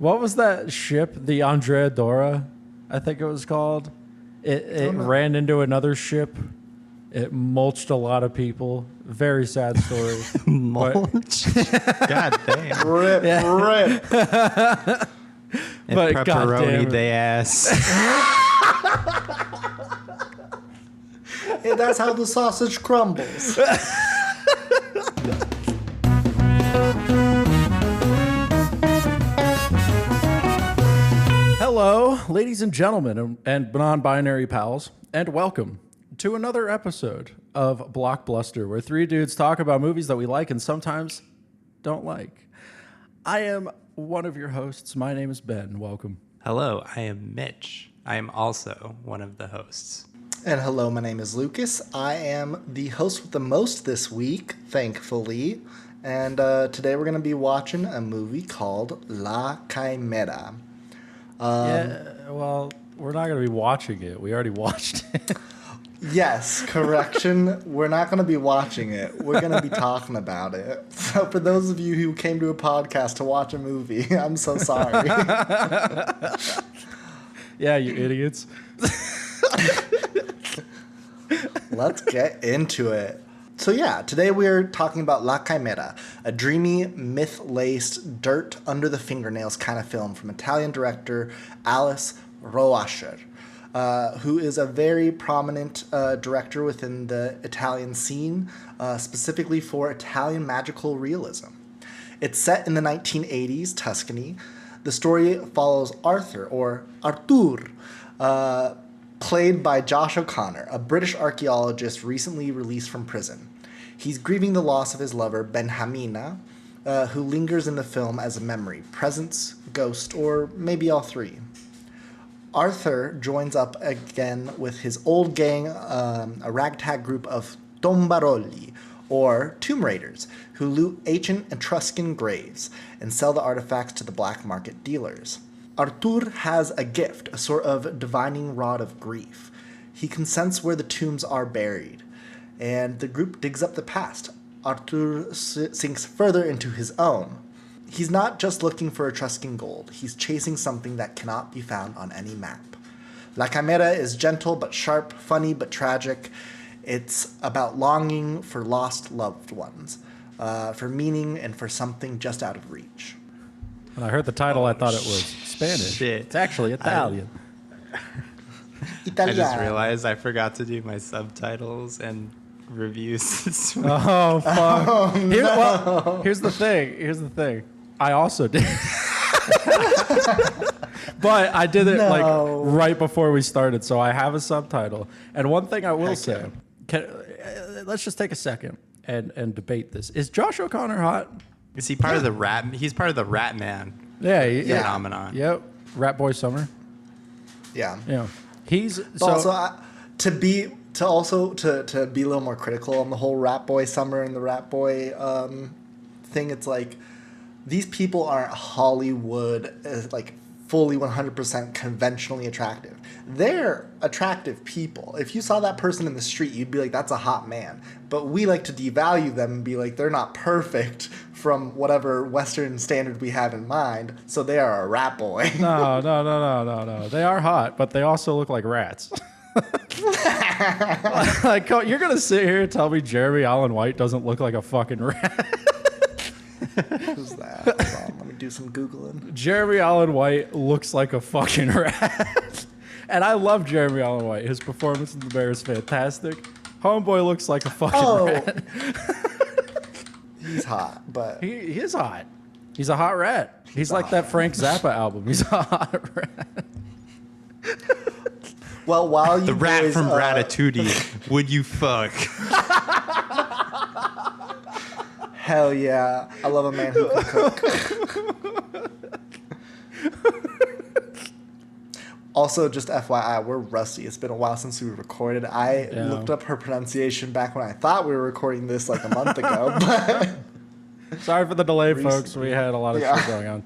What was that ship? The Andrea Dora, I think it was called. It ran into another ship. It mulched a lot of people. Very sad story. Mulch? God damn. Rip. And But pepperoni they ass. Hey, that's how the sausage crumbles. Hello, ladies and gentlemen, and non-binary pals, and welcome to another episode of Blockbuster, where three dudes talk about movies that we like and sometimes don't like. I am one of your hosts. My name is Ben. Welcome. Hello, I am Mitch. I am also one of the hosts. And hello, my name is Lucas. I am the host with the most this week, thankfully. And today we're going to be watching a movie called La Chimera. Well, we're not going to be watching it. We already watched it. Yes, correction. We're not going to be watching it. We're going to be talking about it. So for those of you who came to a podcast to watch a movie, I'm so sorry. Yeah, you idiots. Let's get into it. So yeah, today we're talking about La Chimera, a dreamy, myth-laced, dirt under the fingernails kind of film from Italian director Alice Rohrwacher, who is a very prominent director within the Italian scene, specifically for Italian magical realism. It's set in the 1980s Tuscany. The story follows Arthur, played by Josh O'Connor, a British archaeologist recently released from prison. He's grieving the loss of his lover, Benjamina, who lingers in the film as a memory, presence, ghost, or maybe all three. Arthur joins up again with his old gang, a ragtag group of tombaroli, or tomb raiders, who loot ancient Etruscan graves and sell the artifacts to the black market dealers. Arthur has a gift, a sort of divining rod of grief. He can sense where the tombs are buried, and the group digs up the past. Arthur sinks further into his own. He's not just looking for Etruscan gold, he's chasing something that cannot be found on any map. La Chimera is gentle but sharp, funny but tragic. It's about longing for lost loved ones, for meaning and for something just out of reach. When I heard the title, I thought it was Spanish. Shit. It's actually Italian. I just realized I forgot to do my subtitles and reviews. Oh, fuck. Here's the thing. I also did. But I did it right before we started, so I have a subtitle. And one thing I will say, let's just take a second and debate this. Is Josh O'Connor hot? Is he part of the rat? He's part of the Rat Man phenomenon. Yep. Rat Boy Summer. Yeah. Yeah. He's but also to be a little more critical on the whole Rat Boy Summer and the Rat Boy thing. It's like these people aren't Hollywood like fully 100% conventionally attractive. They're attractive people. If you saw that person in the street, you'd be like, that's a hot man. But we like to devalue them and be like, they're not perfect from whatever Western standard we have in mind, so they are a rat boy. No. They are hot, but they also look like rats. Like, you're going to sit here and tell me Jeremy Allen White doesn't look like a fucking rat? Who's that? Hold on, let me do some Googling. Jeremy Allen White looks like a fucking rat. And I love Jeremy Allen White. His performance in The Bear is fantastic. Homeboy looks like a fucking rat. He's hot, but... He is hot. He's a hot rat. He's like that Frank Zappa album. He's a hot rat. Well, while you The rat boys, from Ratatouille. Would you fuck? Hell yeah. I love a man who can cook. Also, just FYI, we're rusty. It's been a while since we recorded. I looked up her pronunciation back when I thought we were recording this like a month ago. But sorry for the delay, folks. We had a lot of shit going on.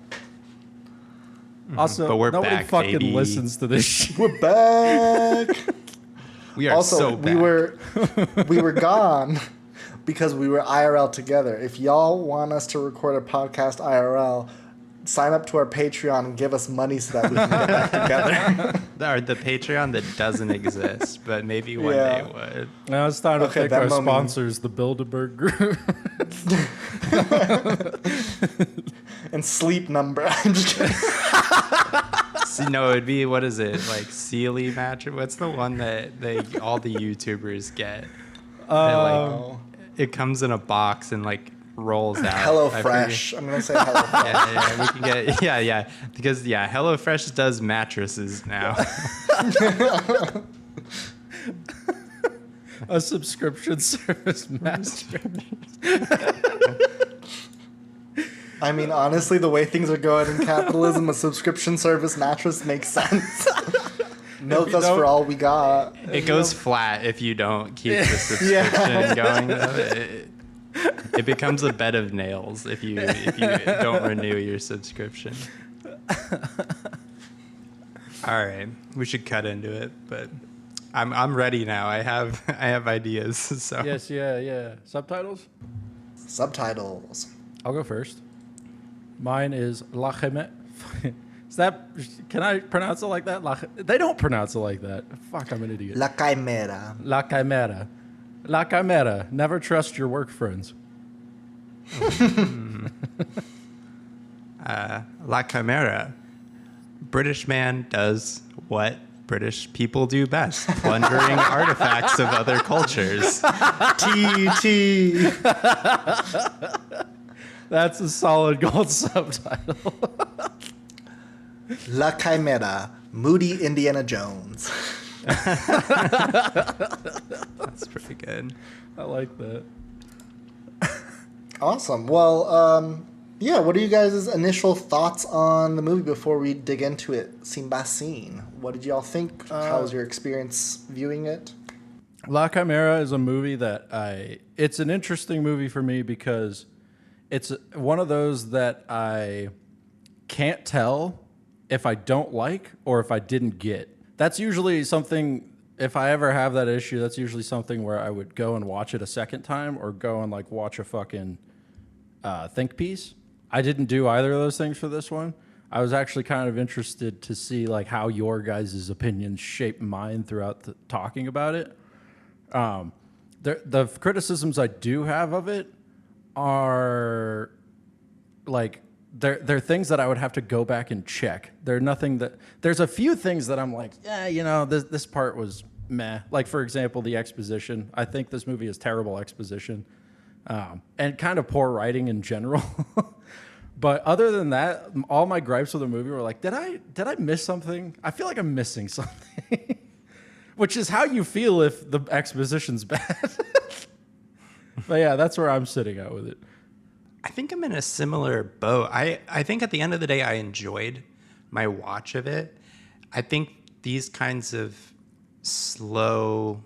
Also, but we're nobody back, fucking baby. listens to this shit. we're back. We are Also, so back. we were gone because we were IRL together. If y'all want us to record a podcast IRL, sign up to our Patreon and give us money so that we can get back together. Or the Patreon that doesn't exist, but maybe one day it would. Now it's time to Okay, thank our Venmo me. sponsors, the Bilderberg Group. And Sleep Number. I'm just kidding. See, no, it'd be, what is it? Like Sealy mattress? What's the one that all the YouTubers get? It comes in a box and like rolls out. HelloFresh. I'm gonna say HelloFresh. Yeah, we can get because HelloFresh does mattresses now. A subscription service mattress. I mean, honestly, the way things are going in capitalism, a subscription service mattress makes sense. Milk us for all we got. It goes flat if you don't keep the subscription going. It becomes a bed of nails if you don't renew your subscription. All right, we should cut into it, but I'm ready now. I have ideas. So Yes, yeah. Subtitles? Subtitles. I'll go first. Mine is La Chimera. Is that? Can I pronounce it like that? They don't pronounce it like that. Fuck, I'm an idiot. La Chimera. La Chimera. La Chimera. Never trust your work friends. La Chimera. British man does what British people do best: plundering artifacts of other cultures. T. That's a solid gold subtitle. La Chimera. Moody Indiana Jones. That's pretty good. I like that. Awesome. Well, yeah, what are you guys' initial thoughts on the movie before we dig into it scene by scene? What did y'all think? How was your experience viewing it? La Chimera is a movie that it's an interesting movie for me because it's one of those that I can't tell if I don't like or if I didn't get. That's usually something, if I ever have that issue, that's usually something where I would go and watch it a second time or go and like watch a fucking think piece. I didn't do either of those things for this one. I was actually kind of interested to see like how your guys' opinions shaped mine throughout talking about it. The criticisms I do have of it are like they're things that I would have to go back and check. There's a few things that I'm like, yeah, this part was meh. Like for example, the exposition. I think this movie is terrible exposition, and kind of poor writing in general. But other than that, all my gripes with the movie were like, did I miss something? I feel like I'm missing something. Which is how you feel if the exposition's bad. But yeah, that's where I'm sitting at with it. I think I'm in a similar boat. I think at the end of the day, I enjoyed my watch of it. I think these kinds of slow,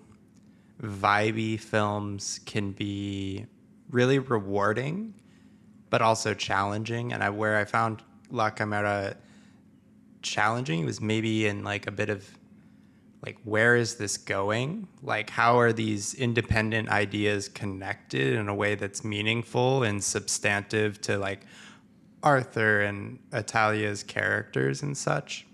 vibey films can be really rewarding, but also challenging. And where I found La Chimera challenging was maybe in like a bit of like, where is this going? Like, how are these independent ideas connected in a way that's meaningful and substantive to like Arthur and Italia's characters and such?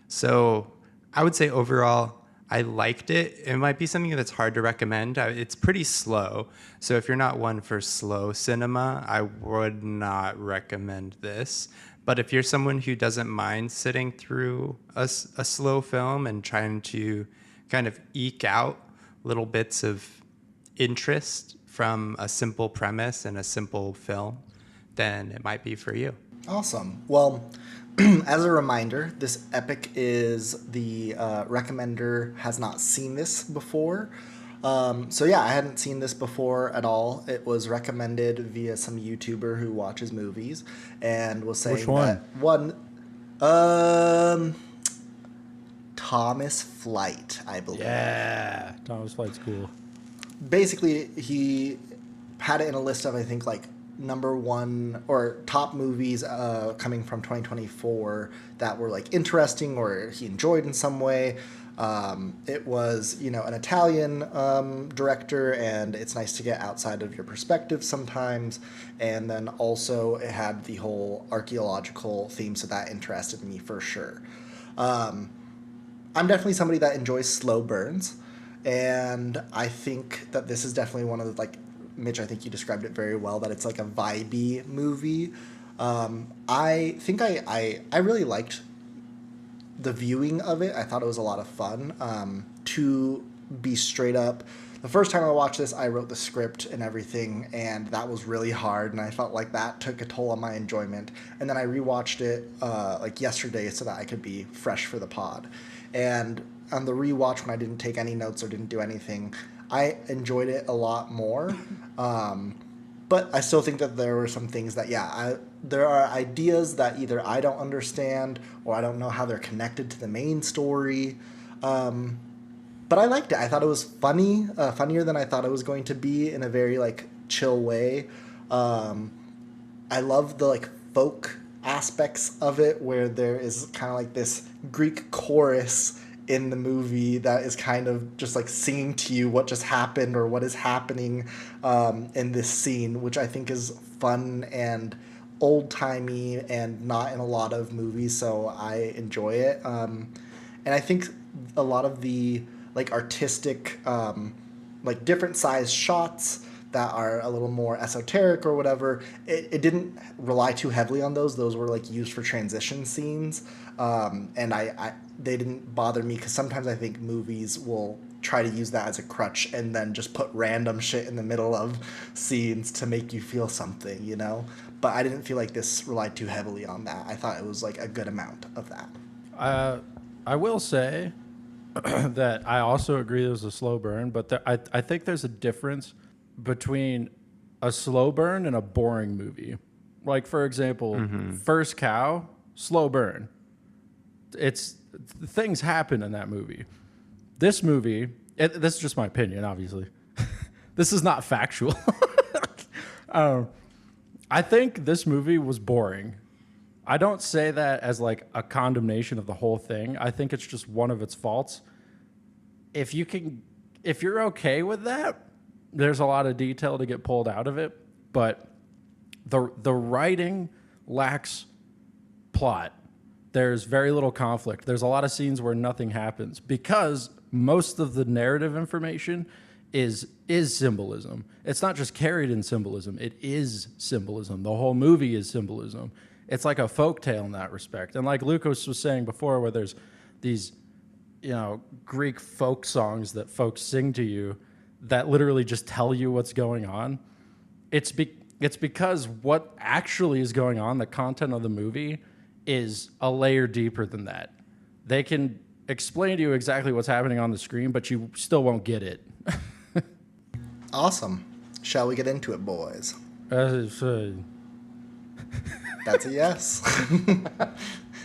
So I would say overall, I liked it. It might be something that's hard to recommend. It's pretty slow. So if you're not one for slow cinema, I would not recommend this. But if you're someone who doesn't mind sitting through a slow film and trying to kind of eke out little bits of interest from a simple premise and a simple film, then it might be for you. Awesome. Well, as a reminder, this epic is the recommender has not seen this before. So yeah, I hadn't seen this before at all. It was recommended via some YouTuber who watches movies and was saying Which one? that Thomas Flight, I believe. Yeah, Thomas Flight's cool. Basically, he had it in a list of, I think, like number one or top movies coming from 2024 that were like interesting or he enjoyed in some way. It was, an Italian director, and it's nice to get outside of your perspective sometimes. And then also it had the whole archaeological theme, so that interested me for sure. I'm definitely somebody that enjoys slow burns, and I think that this is definitely one of the, like, Mitch, I think you described it very well, that it's like a vibey movie. I think I really liked the viewing of it. I thought it was a lot of fun. To be straight up, the first time I watched this, I wrote the script and everything, and that was really hard, and I felt like that took a toll on my enjoyment. And then I rewatched it like yesterday so that I could be fresh for the pod. And on the rewatch, when I didn't take any notes or didn't do anything, I enjoyed it a lot more. But I still think that there were some things that, there are ideas that either I don't understand or I don't know how they're connected to the main story. But I liked it. I thought it was funny, funnier than I thought it was going to be, in a very like chill way. I love the like folk aspects of it, where there is kind of like this Greek chorus in the movie that is kind of just like singing to you what just happened or what is happening in this scene, which I think is fun and old-timey and not in a lot of movies, so I enjoy it. And I think a lot of the like artistic like different size shots that are a little more esoteric or whatever, it didn't rely too heavily on those. Those were like used for transition scenes, and they didn't bother me, because sometimes I think movies will try to use that as a crutch and then just put random shit in the middle of scenes to make you feel something, But I didn't feel like this relied too heavily on that. I thought it was like a good amount of that. I will say that I also agree it was a slow burn, but I think there's a difference between a slow burn and a boring movie. Like, for example, First Cow, slow burn. Things happen in that movie. This movie, this is just my opinion, obviously. This is not factual. I think this movie was boring. I don't say that as like a condemnation of the whole thing. I think it's just one of its faults. If you're okay with that, there's a lot of detail to get pulled out of it, but the writing lacks plot. There's very little conflict. There's a lot of scenes where nothing happens because most of the narrative information is symbolism. It's not just carried in symbolism. It is symbolism. The whole movie is symbolism. It's like a folktale in that respect. And like Lucas was saying before, where there's these, Greek folk songs that folks sing to you that literally just tell you what's going on. It's because what actually is going on, the content of the movie, is a layer deeper than that. They can explain to you exactly what's happening on the screen, but you still won't get it. Awesome. Shall we get into it, boys? That's a yes.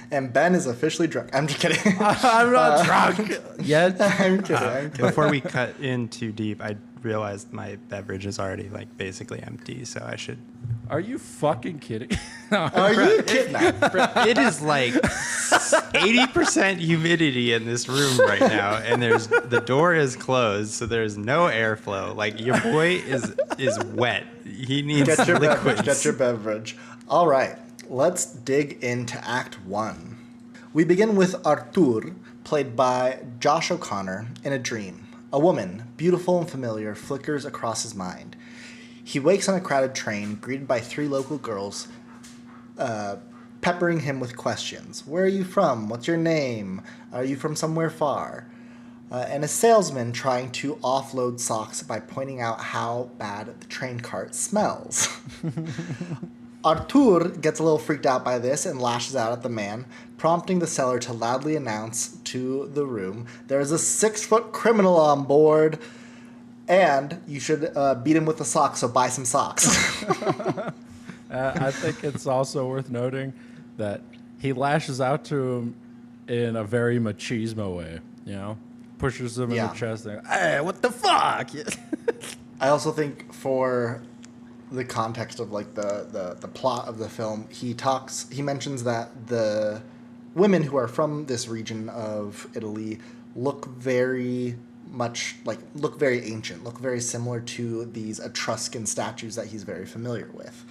And Ben is officially drunk. I'm just kidding. I'm not drunk yet. I'm kidding. Before we cut in too deep, I realized my beverage is already like basically empty, so I should. Are you fucking kidding? Are you kidding? It is like 80% humidity in this room right now, and the door is closed, so there's no airflow. Like, your boy is wet. He needs liquids. Get your beverage. All right, let's dig into Act 1. We begin with Artur, played by Josh O'Connor, in a dream. A woman, beautiful and familiar, flickers across his mind. He wakes on a crowded train, greeted by 3 local girls, peppering him with questions. Where are you from? What's your name? Are you from somewhere far? And a salesman trying to offload socks by pointing out how bad the train cart smells. Artur gets a little freaked out by this and lashes out at the man, prompting the seller to loudly announce to the room, "There's a 6-foot criminal on board, and you should beat him with a sock, so buy some socks." I think it's also worth noting that he lashes out to him in a very machismo way, pushes him in the chest and, "Hey, what the fuck?" I also think for the context of like the plot of the film, he mentions that the women who are from this region of Italy look very ancient, look very similar to these Etruscan statues that he's very familiar with.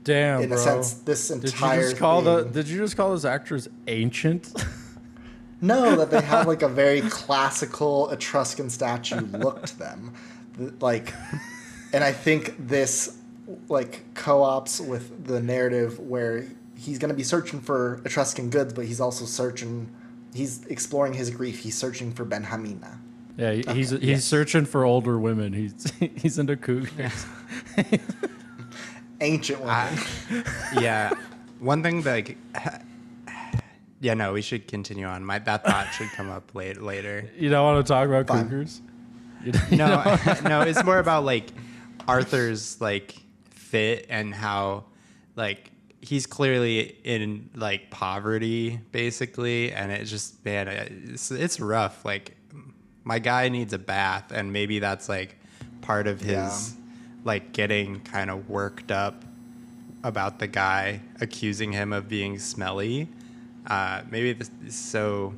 Damn, in bro. a sense, this entire Did you just call those actors ancient? No, that they have like a very classical Etruscan statue look to them, like, and I think this like co-ops with the narrative where he's going to be searching for Etruscan goods, but he's also he's exploring his grief. He's searching for Benjamina. Yeah, he's searching for older women. He's into cougars. Ancient women. Yeah, one thing that. Yeah, no, we should continue on. That thought should come up later. You don't want to talk about cougars? No, no, it's more about like Arthur's like fit and how like he's clearly in like poverty basically, and it just it's rough. Like my guy needs a bath, and maybe that's like part of his like getting kind of worked up about the guy accusing him of being smelly. Maybe this is so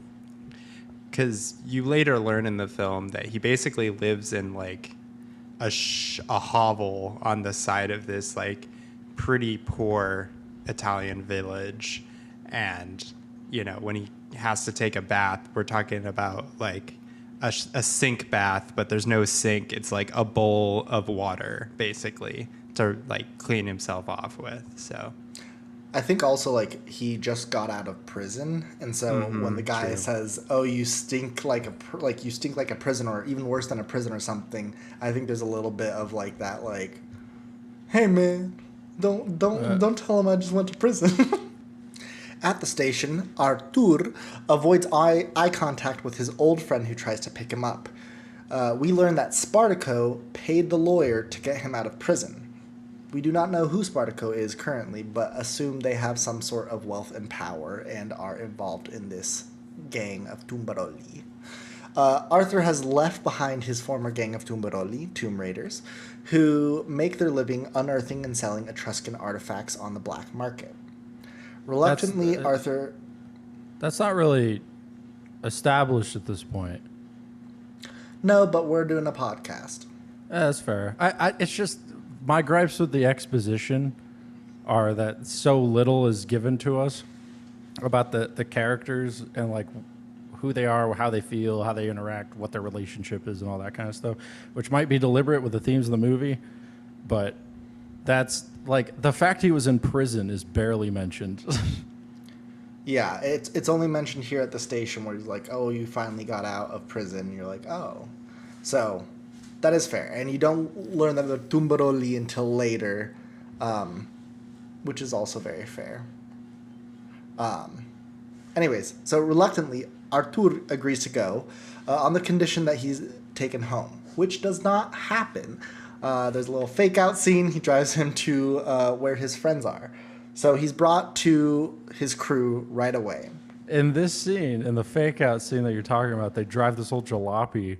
because you later learn in the film that he basically lives in like a hovel on the side of this like pretty poor Italian village, and you know when he has to take a bath, we're talking about like a sink bath, but there's no sink. It's like a bowl of water basically to like clean himself off with. So I think also like he just got out of prison, and so when the guy says, "Oh, you stink like a prisoner," or even worse than a prison or something, I think there's a little bit of like that, like, "Hey man, don't tell him I just went to prison." At the station, Artur avoids eye contact with his old friend who tries to pick him up. We learn that Spartaco paid the lawyer to get him out of prison. We do not know who Spartaco is currently, but assume they have some sort of wealth and power and are involved in this gang of Tumbaroli. Arthur has left behind his former gang of Tumbaroli, Tomb Raiders, who make their living unearthing and selling Etruscan artifacts on the black market. Reluctantly, Arthur... That's not really established at this point. No, but we're doing a podcast. That's fair. It's just... My gripes with the exposition are that so little is given to us about the characters and like who they are, how they feel, how they interact, what their relationship is, and all that kind of stuff, which might be deliberate with the themes of the movie, but that's like the fact he was in prison is barely mentioned. Yeah, it's only mentioned here at the station where he's like, "Oh, you finally got out of prison." And you're like, "Oh," so. That is fair, and you don't learn that they're Tumbaroli until later, which is also very fair. Anyways, so reluctantly, Artur agrees to go on the condition that he's taken home, which does not happen. There's a little fake-out scene. He drives him to where his friends are. So he's brought to his crew right away. In this scene, in the fake-out scene that you're talking about, they drive this old jalopy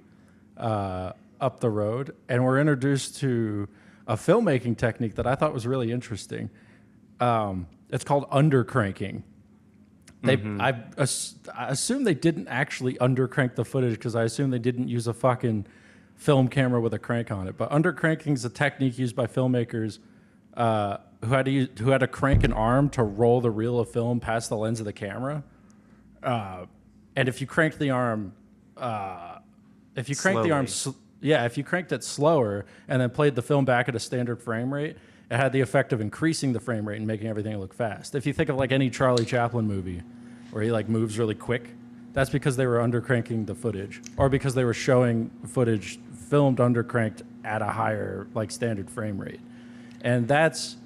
up the road, and we're introduced to a filmmaking technique that I thought was really interesting. It's called undercranking. I assume they didn't actually undercrank the footage because I assume they didn't use a fucking film camera with a crank on it. But undercranking is a technique used by filmmakers who had to crank an arm to roll the reel of film past the lens of the camera. And if you cranked the arm, if you cranked it slower and then played the film back at a standard frame rate, it had the effect of increasing the frame rate and making everything look fast. If you think of like any Charlie Chaplin movie where he like moves really quick, that's because they were undercranking the footage, or because they were showing footage filmed undercranked at a higher like standard frame rate. And that's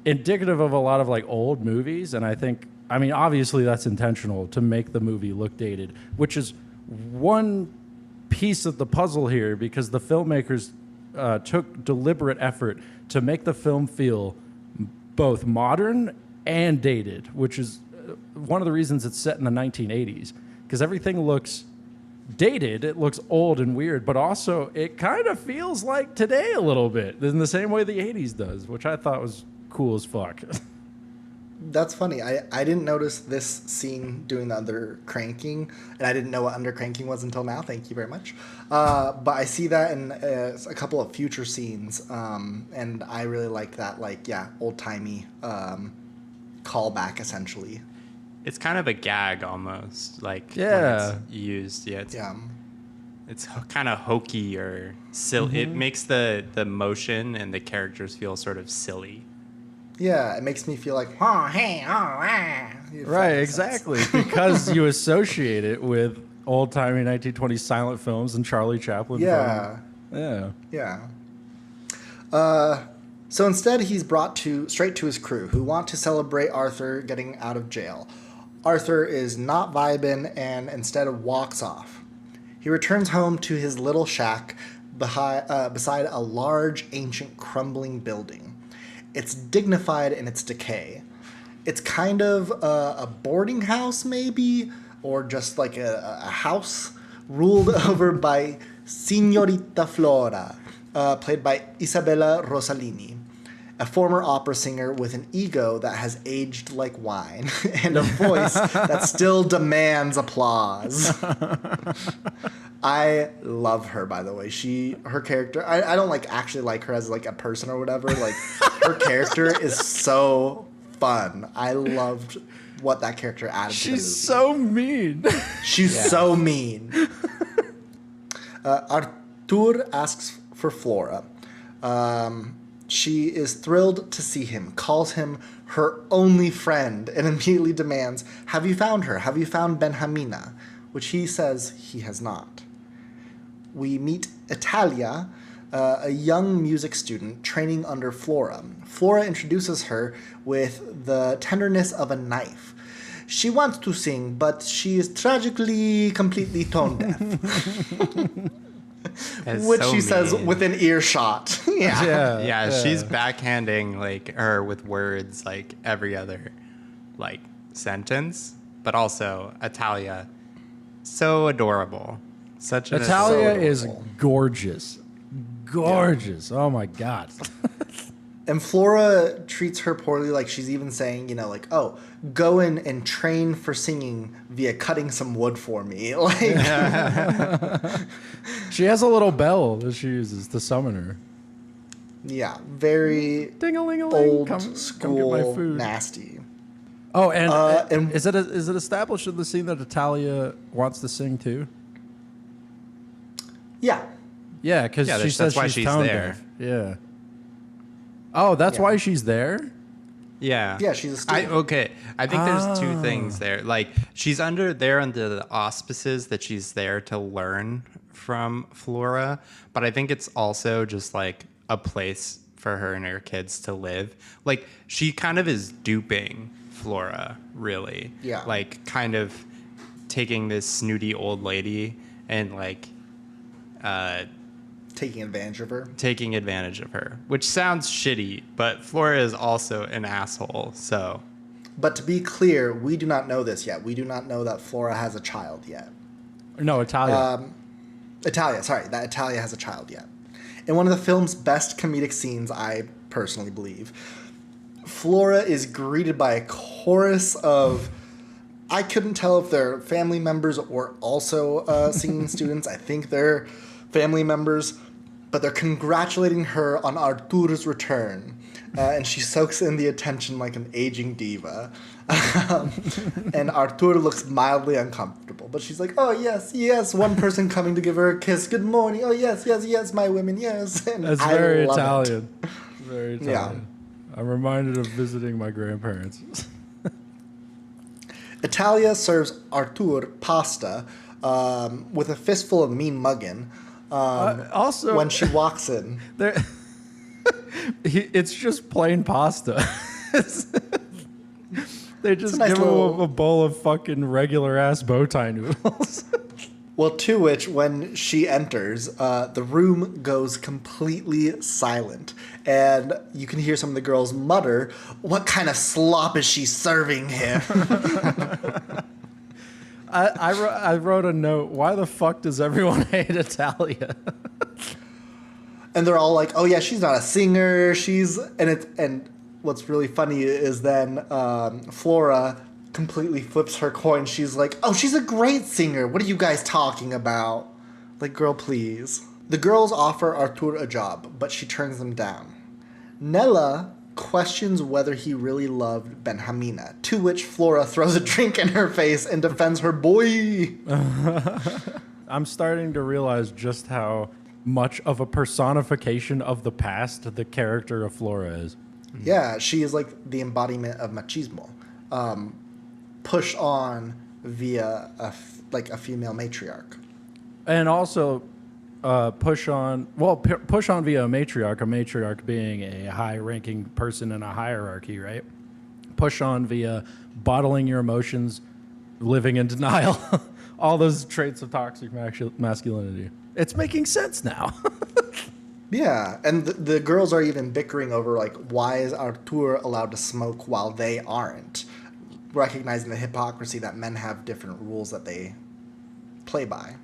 indicative of a lot of like old movies. And I mean, obviously that's intentional to make the movie look dated, which is one piece of the puzzle here, because the filmmakers took deliberate effort to make the film feel both modern and dated, which is one of the reasons it's set in the 1980s, because everything looks dated. It looks old and weird, but also it kind of feels like today a little bit in the same way the 80s does, which I thought was cool as fuck. That's funny. I didn't notice this scene doing the under cranking, and I didn't know what under cranking was until now. Thank you very much. But I see that in a couple of future scenes, and I really like that, like, yeah, old-timey callback, essentially. It's kind of a gag almost, like Yeah. when it's used. Yeah, Yeah. it's kind of hokey or silly. It makes the motion and the characters feel sort of silly. Yeah, it makes me feel like, oh, hey, oh, ah. If that Right, makes sense. exactly. Because you associate it with old-timey 1920s silent films and Charlie Chaplin Yeah. films. Yeah. So instead, he's brought straight to his crew, who want to celebrate Arthur getting out of jail. Arthur is not vibing and instead walks off. He returns home to his little shack beside a large, ancient, crumbling building. It's dignified in its decay. It's kind of a boarding house, maybe, or just like a house ruled over by Signorita Flora, played by Isabella Rossellini, a former opera singer with an ego that has aged like wine and a voice that still demands applause. I love her, by the way. Her character, I don't actually like her as like a person or whatever. Like, her character is so fun. I loved what that character added to the movie. She's so mean. She's so mean. Artur asks for Flora. She is thrilled to see him, calls him her only friend, and immediately demands, have you found her? Have you found Benjamina? Which he says he has not. We meet Italia, a young music student training under Flora. Flora introduces her with the tenderness of a knife. She wants to sing, but she is tragically completely tone deaf. Which so she says mean. within earshot. Yeah. Yeah, she's backhanding like her with words like every other like sentence, but also Italia, so adorable. Such an Natalia so is adorable. gorgeous. Gorgeous. Oh my God. And Flora treats her poorly, like she's even saying, like, oh, go in and train for singing via cutting some wood for me. Like, She has a little bell that she uses to summon her. yeah, very Ding-a-ling-a-ling. old Come school, get my food. nasty. Oh, and, and- is it established in the scene that Natalia wants to sing too? Yeah. Yeah, because Yeah, she that's says why she's she's tone there. deaf. Yeah. Oh, that's Yeah. why she's there? Yeah. Yeah, she's a student. Okay. I think there's two Ah. things there. Like she's under the auspices that she's there to learn from Flora, but I think it's also just like a place for her and her kids to live. Like she kind of is duping Flora, really. Yeah. Like kind of taking this snooty old lady and like Taking advantage of her. taking advantage of her, which sounds shitty, but Flora is also an asshole. So But to be clear, we do not know this yet. We do not know that Flora has a child yet. No, Italia. That Italia has a child yet. In one of the film's best comedic scenes, I personally believe, Flora is greeted by a chorus of, I couldn't tell if they're family members or also singing students. I think they're family members, but they're congratulating her on Artur's return. And she soaks in the attention like an aging diva. And Artur looks mildly uncomfortable. But she's like, oh, yes, yes, one person coming to give her a kiss. Good morning. Oh, yes, yes, yes, my women, yes. And That's I very love it. Italian. Very Italian. I'm reminded of visiting my grandparents. Italia serves Artur pasta with a fistful of mean muggin. Also, When she walks in. there, it's just plain pasta. They just a nice give him little- a bowl of fucking regular ass bow tie noodles. Well, to which, when she enters, the room goes completely silent. And you can hear some of the girls mutter, what kind of slop is she serving him? I wrote a note. Why the fuck does everyone hate Italia? And they're all like, "Oh yeah, she's not a singer. And what's really funny is then Flora completely flips her coin. She's like, "Oh, she's a great singer. What are you guys talking about? Like, girl, please." The girls offer Artur a job, but she turns them down. Nella questions whether he really loved Benjamina, to which Flora throws a drink in her face and defends her boy. I'm starting to realize just how much of a personification of the past the character of Flora is. Yeah, she is like the embodiment of machismo, pushed on via a female matriarch, And also push on via a matriarch being a high-ranking person in a hierarchy, right? Push on via bottling your emotions, living in denial, all those traits of toxic masculinity. It's making sense now. Yeah, and the girls are even bickering over, like, why is Artur allowed to smoke while they aren't? Recognizing the hypocrisy that men have different rules that they play by.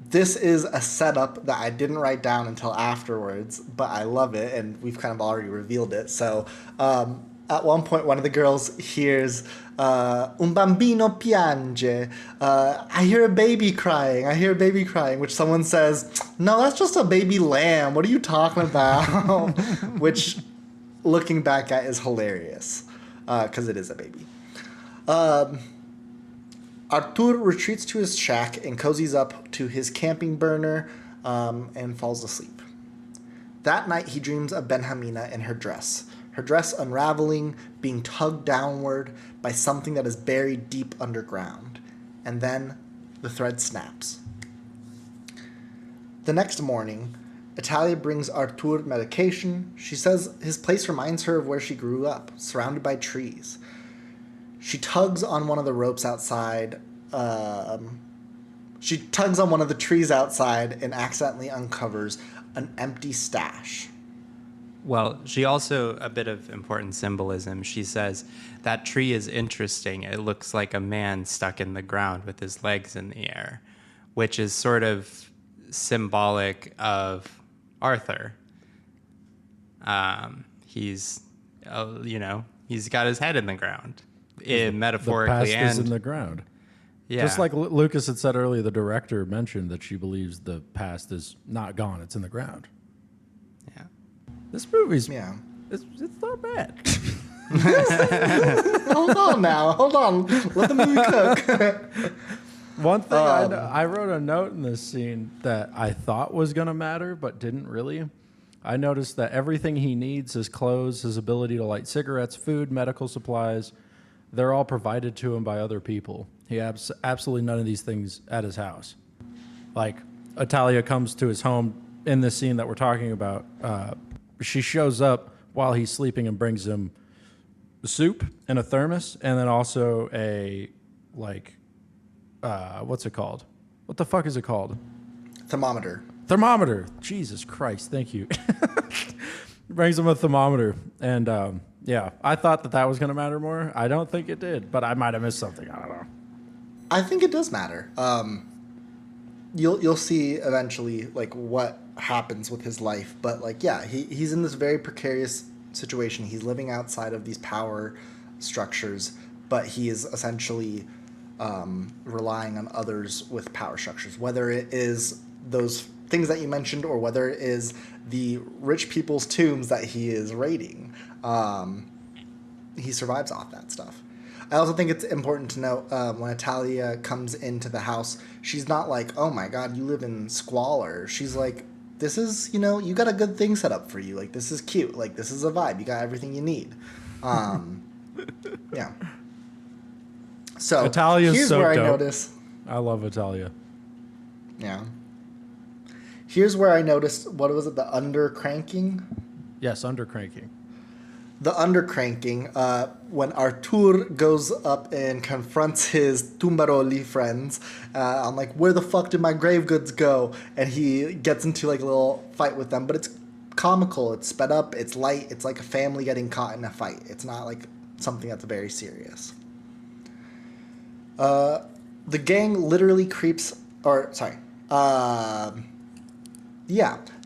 This is a setup that I didn't write down until afterwards, but I love it, and we've kind of already revealed it. So, at one point, one of the girls hears, un bambino piange. I hear a baby crying, which someone says, no, that's just a baby lamb. What are you talking about? Which, looking back at, is hilarious, because it is a baby. Artur retreats to his shack and cozies up to his camping burner and falls asleep. That night, he dreams of Benjamina in her dress unraveling, being tugged downward by something that is buried deep underground. And then the thread snaps. The next morning, Italia brings Artur medication. She says his place reminds her of where she grew up, surrounded by trees. She tugs on one of the ropes outside. She tugs on one of the trees outside and accidentally uncovers an empty stash. Well, she also, a bit of important symbolism. She says, that tree is interesting. It looks like a man stuck in the ground with his legs in the air, which is sort of symbolic of Arthur. He's got his head in the ground, metaphorically. The past is in the ground. Yeah. Just like Lucas had said earlier, the director mentioned that she believes the past is not gone; it's in the ground. Yeah. This movie's it's not bad. Hold on. Let the movie cook. One thing I wrote a note in this scene that I thought was going to matter, but didn't really. I noticed that everything he needs, his clothes, his ability to light cigarettes, food, medical supplies, they're all provided to him by other people. He has absolutely none of these things at his house. Like, Italia comes to his home in this scene that we're talking about. She shows up while he's sleeping and brings him soup in a thermos, and then also a, what's it called? What the fuck is it called? Thermometer. Jesus Christ, thank you. Brings him a thermometer, and I thought that was going to matter more. I don't think it did, but I might have missed something. I don't know. I think it does matter. You'll see eventually what happens with his life, but he's in this very precarious situation. He's living outside of these power structures, but he is essentially relying on others with power structures, whether it is those things that you mentioned or whether it is the rich people's tombs that he is raiding. He survives off that stuff. I also think it's important to note when Italia comes into the house, she's not like, oh my God, you live in squalor. She's like, this is, you got a good thing set up for you. Like, this is cute. Like, this is a vibe. You got everything you need. Yeah. So Italia's so where dope. I notice. I love Italia. Yeah. Here's where I noticed, what was it, the undercranking? Yes, undercranking. The undercranking, when Artur goes up and confronts his Tumbaroli friends, I'm like, where the fuck did my grave goods go? And he gets into a little fight with them, but it's comical. It's sped up. It's light. It's like a family getting caught in a fight. It's not like something that's very serious. The gang literally creeps, or sorry,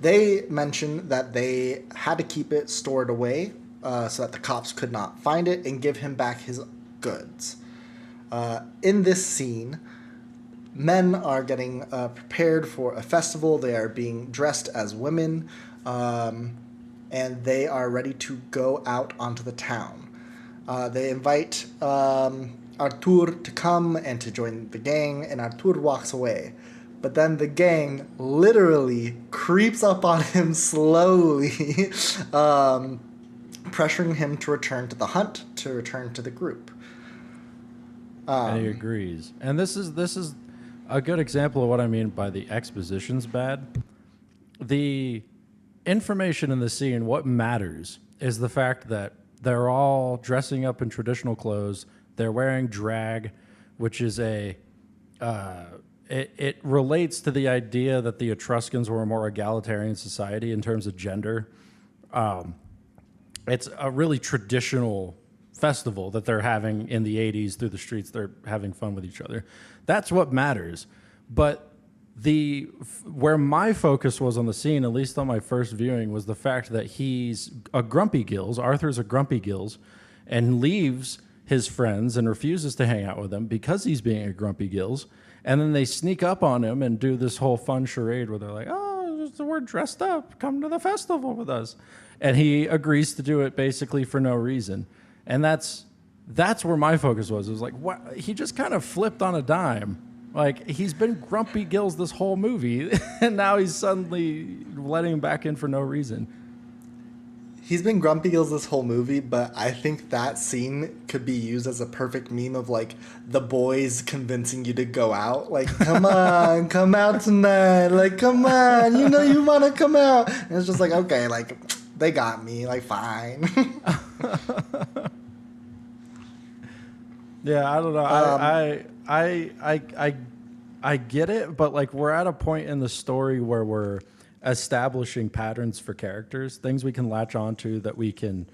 they mentioned that they had to keep it stored away so that the cops could not find it and give him back his goods. In this scene, men are getting prepared for a festival. They are being dressed as women, and they are ready to go out onto the town. They invite Artur to come and to join the gang, and Artur walks away. But then the gang literally creeps up on him slowly, pressuring him to return to the hunt, to return to the group. And he agrees. And this is a good example of what I mean by the exposition's bad. The information in the scene, what matters is the fact that they're all dressing up in traditional clothes. They're wearing drag, which is it relates to the idea that the Etruscans were a more egalitarian society in terms of gender. It's a really traditional festival that they're having in the 80s through the streets. They're having fun with each other. That's what matters. But where my focus was on the scene, at least on my first viewing, was the fact that he's a grumpy gills. Arthur's a grumpy gills, and leaves his friends and refuses to hang out with them because he's being a grumpy gills. And then they sneak up on him and do this whole fun charade where they're like, oh, we're dressed up. Come to the festival with us. And he agrees to do it basically for no reason. And that's where my focus was. It was like, what? He just kind of flipped on a dime. Like, he's been grumpy gills this whole movie, and now he's suddenly letting him back in for no reason. He's been grumpy gills this whole movie, but I think that scene could be used as a perfect meme of, like, the boys convincing you to go out. Like, come on, come out tonight. Like, come on, you know you want to come out. And it's just like, okay, like, they got me. Like, fine. Yeah, I don't know. I get it, but, like, we're at a point in the story where we're establishing patterns for characters, things we can latch onto that we can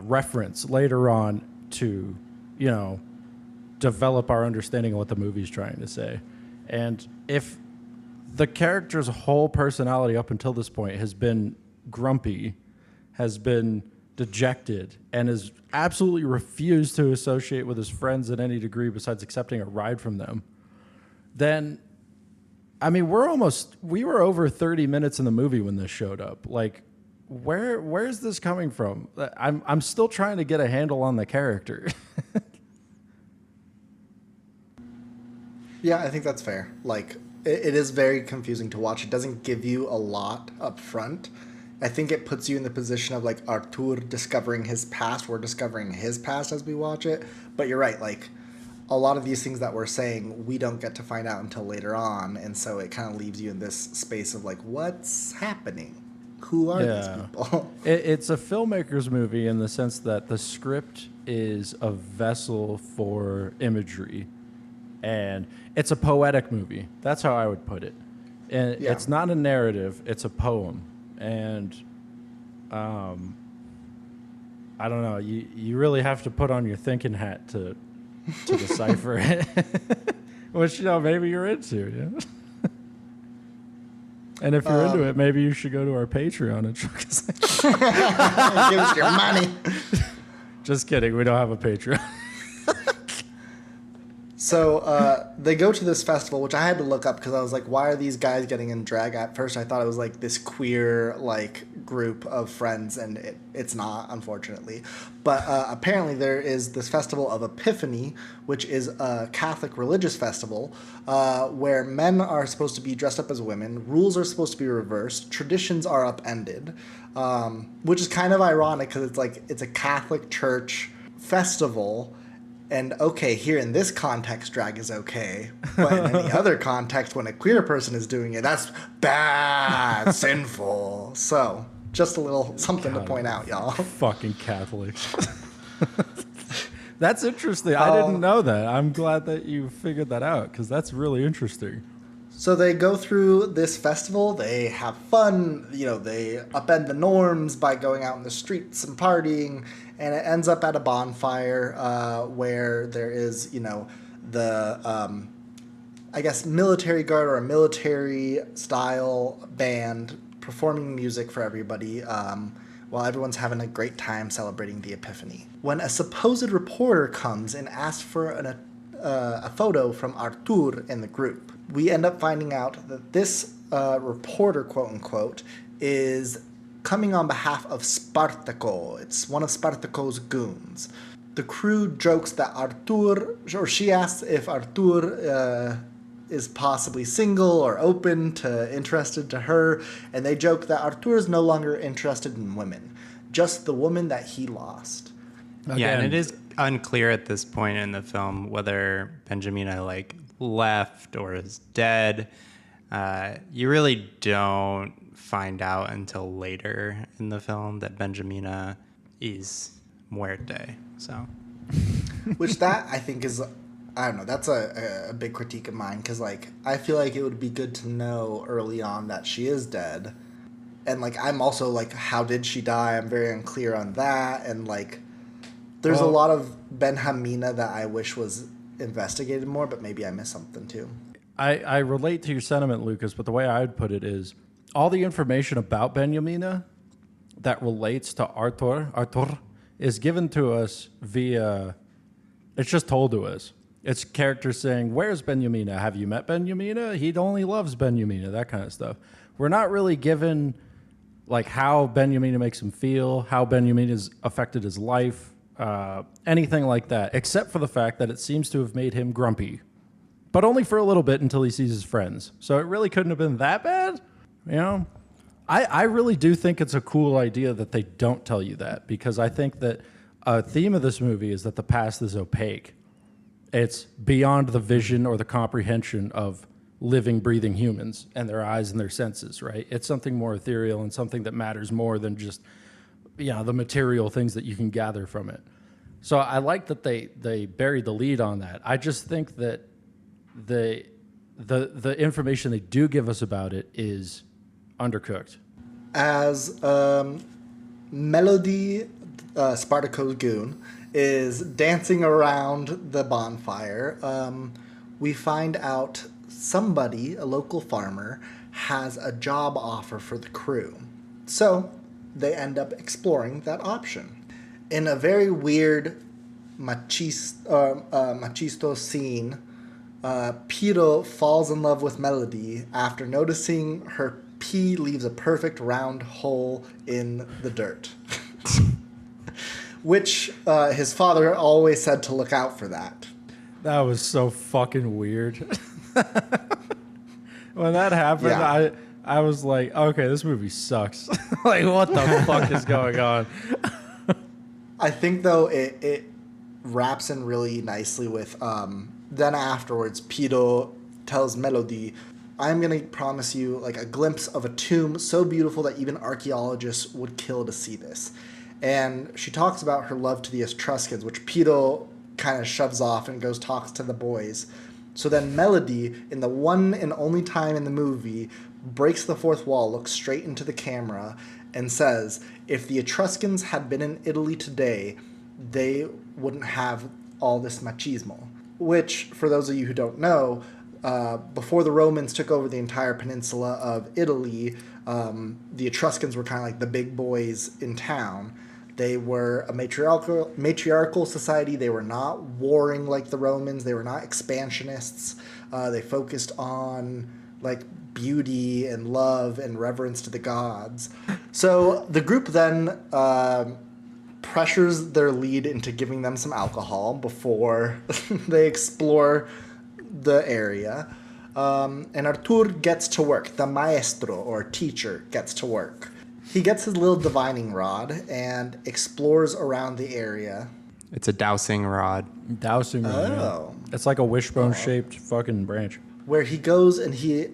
reference later on to, develop our understanding of what the movie's trying to say. And if the character's whole personality up until this point has been grumpy, has been dejected, and has absolutely refused to associate with his friends in any degree besides accepting a ride from them, then I mean, we were over 30 minutes in the movie when this showed up. Like, where's this coming from? I'm still trying to get a handle on the character. Yeah, I think that's fair. Like, it is very confusing to watch. It doesn't give you a lot up front. I think it puts you in the position of, like, Artur discovering his past. We're discovering his past as we watch it. But you're right, like, a lot of these things that we're saying, we don't get to find out until later on. And so it kind of leaves you in this space of, like, what's happening? Who are these people? It's a filmmaker's movie in the sense that the script is a vessel for imagery. And it's a poetic movie. That's how I would put it. And It's not a narrative. It's a poem. And I don't know. You really have to put on your thinking hat to decipher it, which maybe you're into. Yeah? And if you're into it, maybe you should go to our Patreon and give us your money. Just kidding. We don't have a Patreon. So they go to this festival, which I had to look up because I was like, why are these guys getting in drag? At first, I thought it was like this queer group of friends, and it's not, unfortunately. But apparently there is this festival of Epiphany, which is a Catholic religious festival where men are supposed to be dressed up as women. Rules are supposed to be reversed. Traditions are upended, which is kind of ironic because it's a Catholic church festival. And okay, here in this context, drag is okay. But in any other context, when a queer person is doing it, that's bad, sinful. So, just a little something to point out, y'all. Fucking Catholics. That's interesting. I didn't know that. I'm glad that you figured that out, because that's really interesting. So they go through this festival, they have fun, they upend the norms by going out in the streets and partying, and it ends up at a bonfire where there is, the, I guess, military guard or a military-style band performing music for everybody while everyone's having a great time celebrating the Epiphany. When a supposed reporter comes and asks for a photo from Artur in the group, we end up finding out that this reporter, quote-unquote, is coming on behalf of Spartaco. It's one of Spartaco's goons. The crew jokes that she asks if Artur is possibly single or interested to her, and they joke that Artur is no longer interested in women, just the woman that he lost. Yeah, and it is unclear at this point in the film whether Benjamina left or is dead. You really don't find out until later in the film that Benjamina is muerte. So, which that I think is, I don't know, that's a big critique of mine, because I feel like it would be good to know early on that she is dead, and I'm also how did she die? I'm very unclear on that, and there's a lot of Benjamina that I wish was investigated more, but maybe I missed something too. I relate to your sentiment, Lucas, but the way I would put it is all the information about Benjamina that relates to Artur is given to us via, it's just told to us. It's characters saying, where's Benjamina? Have you met Benjamina? He only loves Benjamina, that kind of stuff. We're not really given how Benjamina makes him feel, how Benjamina's affected his life, anything like that, except for the fact that it seems to have made him grumpy, but only for a little bit until he sees his friends. So it really couldn't have been that bad, I really do think it's a cool idea that they don't tell you that, because I think that a theme of this movie is that the past is opaque. It's beyond the vision or the comprehension of living, breathing humans and their eyes and their senses, right? It's something more ethereal and something that matters more than just the material things that you can gather from it. So I like that they buried the lead on that. I just think that the information they do give us about it is undercooked. As Melody, Spartaco's goon, is dancing around the bonfire, we find out somebody, a local farmer, has a job offer for the crew. So they end up exploring that option. In a very weird machisto scene, Piro falls in love with Melody after noticing her pee leaves a perfect round hole in the dirt. Which his father always said to look out for that. That was so fucking weird. When that happened, Yeah. I was like, okay, this movie sucks. What the fuck is going on? I think, though, it wraps in really nicely with, then afterwards, Piro tells Melody, I'm going to promise you a glimpse of a tomb so beautiful that even archaeologists would kill to see this. And she talks about her love to the Etruscans, which Piro kind of shoves off and goes talks to the boys. So then Melody, in the one and only time in the movie, breaks the fourth wall, looks straight into the camera, and says, if the Etruscans had been in Italy today, they wouldn't have all this machismo. Which, for those of you who don't know, before the Romans took over the entire peninsula of Italy, the Etruscans were kind of the big boys in town. They were a matriarchal society. They were not warring like the Romans. They were not expansionists. They focused on beauty and love and reverence to the gods. So the group then pressures their lead into giving them some alcohol before they explore the area. And Artur gets to work. The maestro, or teacher, gets to work. He gets his little divining rod and explores around the area. It's a dowsing rod. Dowsing rod. Oh. Yeah. It's like a wishbone-shaped fucking branch. Where he goes and he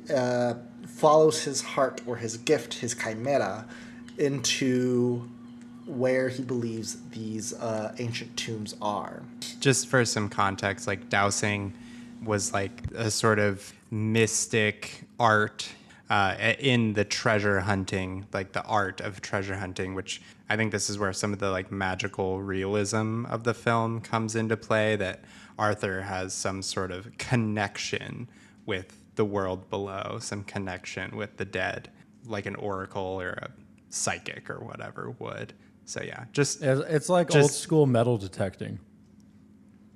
follows his heart or his gift, his chimera, into where he believes these ancient tombs are. Just for some context, dowsing was like a sort of mystic art in the treasure hunting, like the art of treasure hunting, which I think this is where some of the like magical realism of the film comes into play, that Arthur has some sort of connection with the world below, some connection with the dead, like an oracle or a psychic or whatever would. So yeah, It's like old school metal detecting.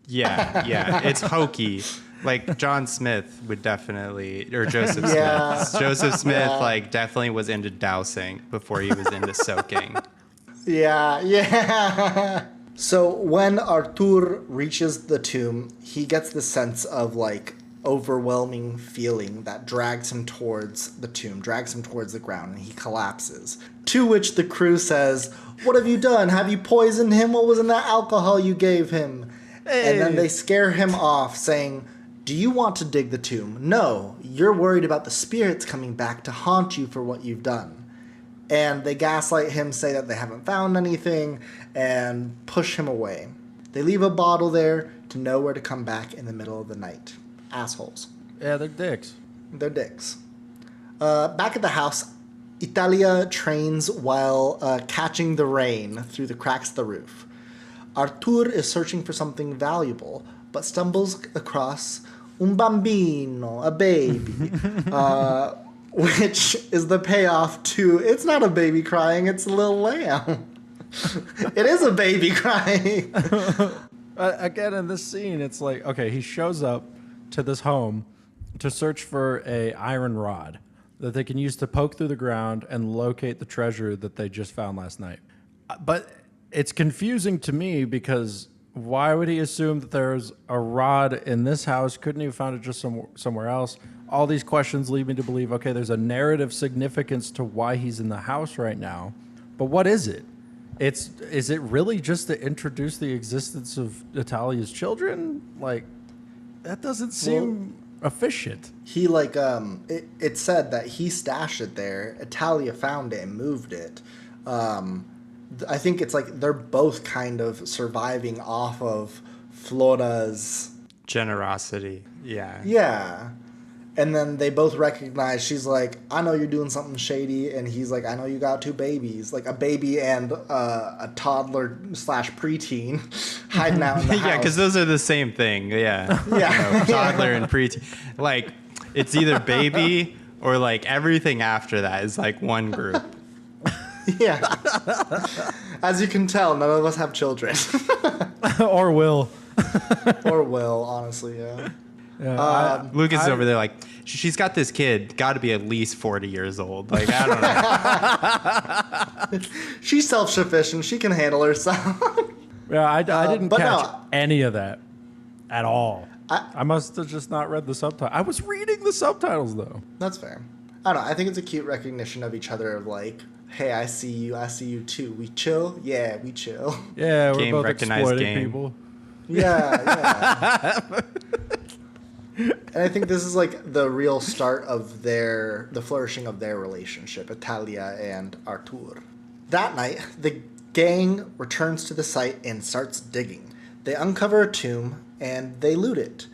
Yeah, it's hokey. Like John Smith would definitely, or Joseph Yeah. Smith. Joseph Smith Yeah. like definitely was into dowsing before he was into soaking. Yeah. So when Arthur reaches the tomb, he gets the sense of like overwhelming feeling that drags him towards the tomb, drags him towards the ground, and he collapses. To which the crew says, "What have you done? Have you poisoned him? What was in that alcohol you gave him?" And then they scare him off, saying, "Do you want to dig the tomb? No, you're worried about the spirits coming back to haunt you for what you've done." And they gaslight him, say that they haven't found anything, and push him away. They leave a bottle there to know where to come back in the middle of the night. Assholes. Yeah, they're dicks. They're dicks. Back at the house, Italia trains while catching the rain through the cracks of the roof. Arthur is searching for something valuable, but stumbles across un bambino, a baby, which is the payoff to, it's not a baby crying, it's a little lamb. It is a baby crying. Again, in this scene, it's like, okay, he shows up to this home to search for a iron rod that they can use to poke through the ground and locate the treasure that they just found last night. But it's confusing to me because why would he assume that there's a rod in this house? Couldn't he have found it just somewhere else? All these questions lead me to believe, okay, there's a narrative significance to why he's in the house right now. But what is it? Is it really just to introduce the existence of Italia's children? Like, that doesn't seem efficient. He it said that he stashed it there. Italia found it and moved it. I think it's like they're both kind of surviving off of Flora's Generosity. Yeah. Yeah. And then they both recognize, she's like, "I know you're doing something shady," and he's like, "I know you got two babies, like a baby and a toddler / preteen hiding out in the house." Yeah, because those are the same thing. Yeah. Yeah. You know, toddler and preteen. Like, it's either baby or like everything after that is like one group. Yeah. As you can tell, none of us have children. Or will. Or will, honestly, yeah. Yeah, Lucas is over there like, she's got this kid, got to be at least 40 years old. Like, I don't know. She's self-sufficient. She can handle herself. Yeah, I didn't but catch no. any of that at all. I- I must have just not read the subtitles. I was reading the subtitles, though. That's fair. I don't know. I think it's a cute recognition of each other of like, "Hey, I see you too. We chill? Yeah, we chill." Yeah, we're Game both recognized exploiting game. people. Yeah. And I think this is like the real start of the flourishing of their relationship, Italia and Arthur. That night, the gang returns to the site and starts digging. They uncover a tomb and they loot it.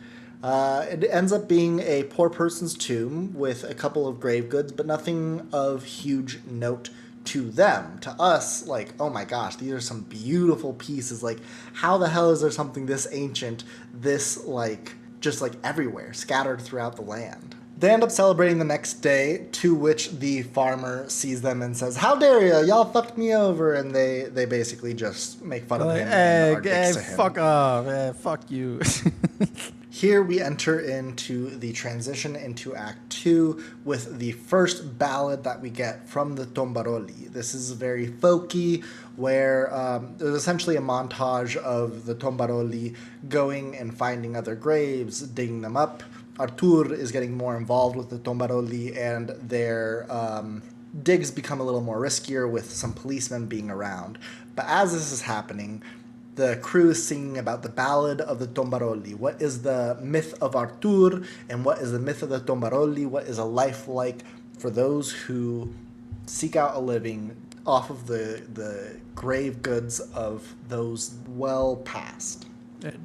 It ends up being a poor person's tomb with a couple of grave goods, but nothing of huge note to them. To us, like, oh my gosh, these are some beautiful pieces. Like, how the hell is there something this ancient, this, like, just, like, everywhere, scattered throughout the land? They end up celebrating the next day, to which the farmer sees them and says, "How dare you? Y'all fucked me over." And they basically just make fun of him and are dicks to him. Fuck off. Fuck you. Here we enter into the transition into Act 2 with the first ballad that we get from the Tombaroli. This is very folky, where there's essentially a montage of the Tombaroli going and finding other graves, digging them up. Arthur is getting more involved with the Tombaroli, and their digs become a little more riskier with some policemen being around. But as this is happening, the crew is singing about the ballad of the Tombaroli. What is the myth of Arthur, and what is the myth of the Tombaroli? What is a life like for those who seek out a living off of the grave goods of those well past?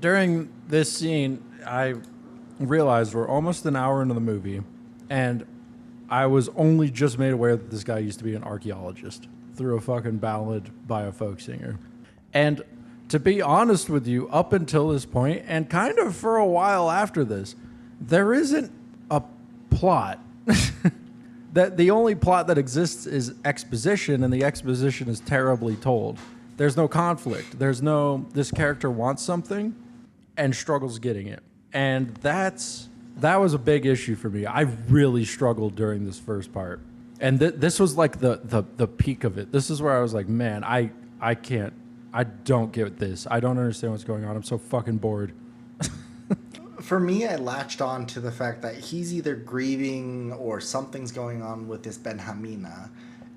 During this scene, I realized we're almost an hour into the movie, and I was only just made aware that this guy used to be an archaeologist through a fucking ballad by a folk singer. And to be honest with you, up until this point, and kind of for a while after this, there isn't a plot. That the only plot that exists is exposition, and the exposition is terribly told. There's no conflict. There's no, this character wants something and struggles getting it. And that was a big issue for me. I really struggled during this first part. And this was like the peak of it. This is where I was like, man, I can't, I don't get this. I don't understand what's going on. I'm so fucking bored. For me, I latched on to the fact that he's either grieving or something's going on with this Benhamina.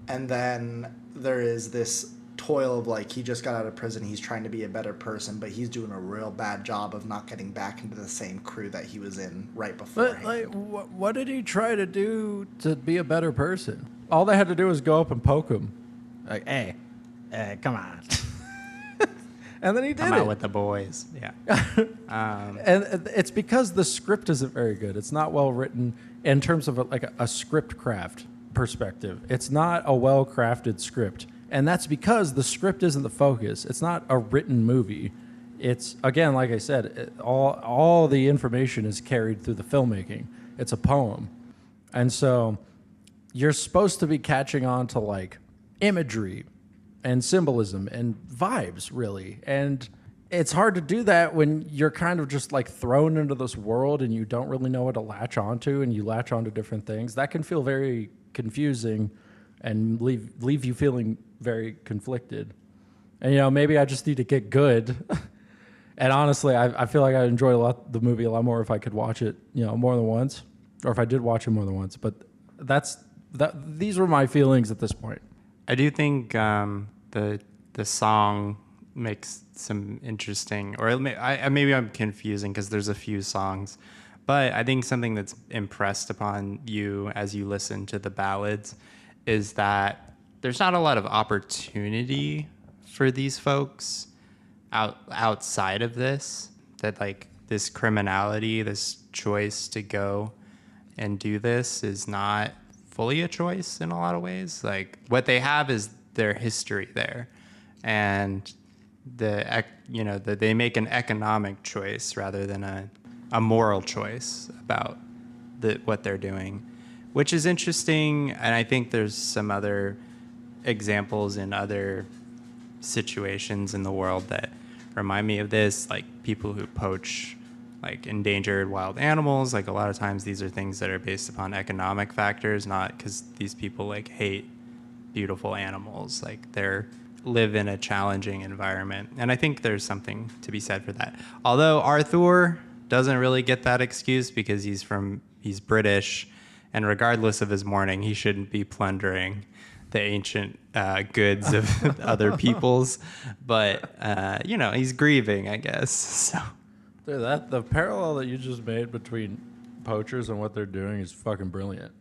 And then there is this toil of like, he just got out of prison, he's trying to be a better person, but he's doing a real bad job of not getting back into the same crew that he was in right before. But like, what did he try to do to be a better person? All they had to do was go up and poke him. Like, hey, come on. And then he did Come it. out with the boys. Yeah. And it's because the script isn't very good. It's not well written in terms of a script craft perspective. It's not a well-crafted script. And that's because the script isn't the focus. It's not a written movie. It's, again, like I said, all the information is carried through the filmmaking. It's a poem. And so you're supposed to be catching on to like imagery and symbolism and vibes, really. And it's hard to do that when you're kind of just like thrown into this world and you don't really know what to latch onto, and you latch onto different things. That can feel very confusing and leave you feeling very conflicted. And, you know, maybe I just need to get good. And honestly, I feel like I'd enjoy the movie a lot more if I could watch it, you know, more than once, or if I did watch it more than once. But these were my feelings at this point. I do think the song makes some interesting, or maybe I'm confusing because there's a few songs, but I think something that's impressed upon you as you listen to the ballads is that there's not a lot of opportunity for these folks outside of this, that like this criminality, this choice to go and do this is not fully a choice in a lot of ways. Like what they have is their history there, and they make an economic choice rather than a moral choice about what they're doing, which is interesting. And I think there's some other examples in other situations in the world that remind me of this, like people who poach like endangered wild animals. Like a lot of times these are things that are based upon economic factors, not because these people like hate beautiful animals. Like they're live in a challenging environment. And I think there's something to be said for that. Although Arthur doesn't really get that excuse because he's British, and regardless of his mourning, he shouldn't be plundering the ancient goods of other people's. But, he's grieving, I guess. So. Dude, the parallel that you just made between poachers and what they're doing is fucking brilliant.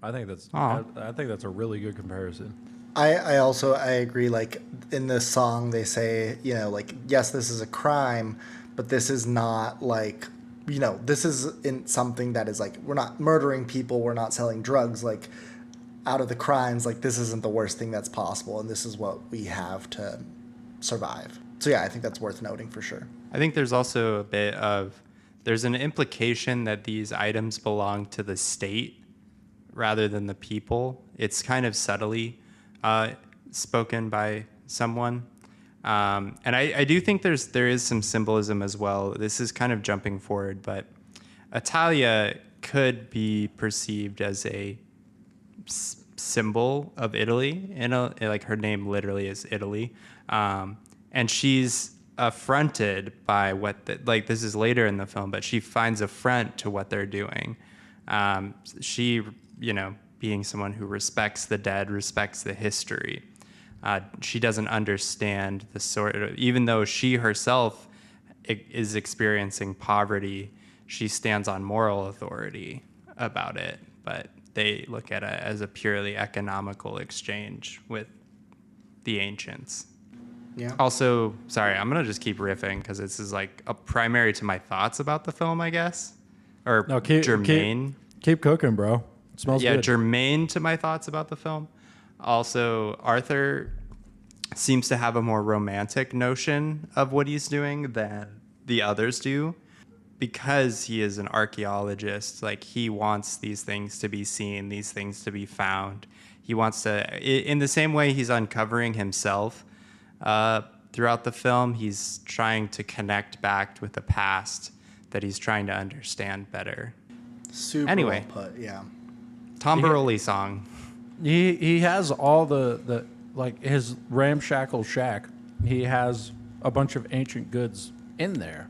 I think that's a really good comparison. I agree. Like in this song, they say, you know, like, yes, this is a crime, but this is not like, you know, this is in something that is like, we're not murdering people, we're not selling drugs. Like out of the crimes, like this isn't the worst thing that's possible, and this is what we have to survive. So yeah, I think that's worth noting for sure. I think there's also a bit of, there's an implication that these items belong to the state rather than the people. It's kind of subtly spoken by someone. And I do think there is some symbolism as well. This is kind of jumping forward, but Italia could be perceived as a symbol of Italy. Like her name literally is Italy. And she's affronted by this is later in the film, but she finds affront to what they're doing. She, being someone who respects the dead, respects the history. She doesn't understand the sort of, even though she herself is experiencing poverty, she stands on moral authority about it, but they look at it as a purely economical exchange with the ancients. Yeah. Also, sorry, I'm going to just keep riffing because this is like a primary to my thoughts about the film, I guess. or No, germane. Keep cooking, bro. It smells Yeah, good. germane to my thoughts about the film. Also, Arthur seems to have a more romantic notion of what he's doing than the others do, because he is an archaeologist. Like, he wants these things to be seen, these things to be found. He wants to, in the same way he's uncovering himself throughout the film, he's trying to connect back with the past that he's trying to understand better. Super Anyway. well put, yeah. Tom Bareilles song. He has all the like his ramshackle shack. He has a bunch of ancient goods in there.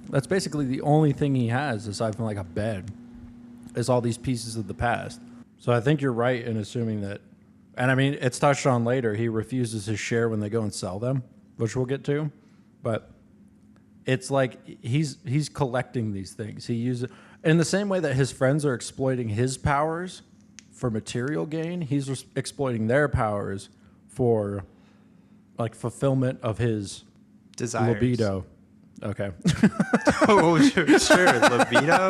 That's basically the only thing he has aside from like a bed, is all these pieces of the past. So I think you're right in assuming that, and I mean it's touched on later. He refuses his share when they go and sell them, which we'll get to, but it's like he's collecting these things. He uses in the same way that his friends are exploiting his powers for material gain. He's exploiting their powers for like fulfillment of his Desires. libido. Okay. Oh, sure. Libido?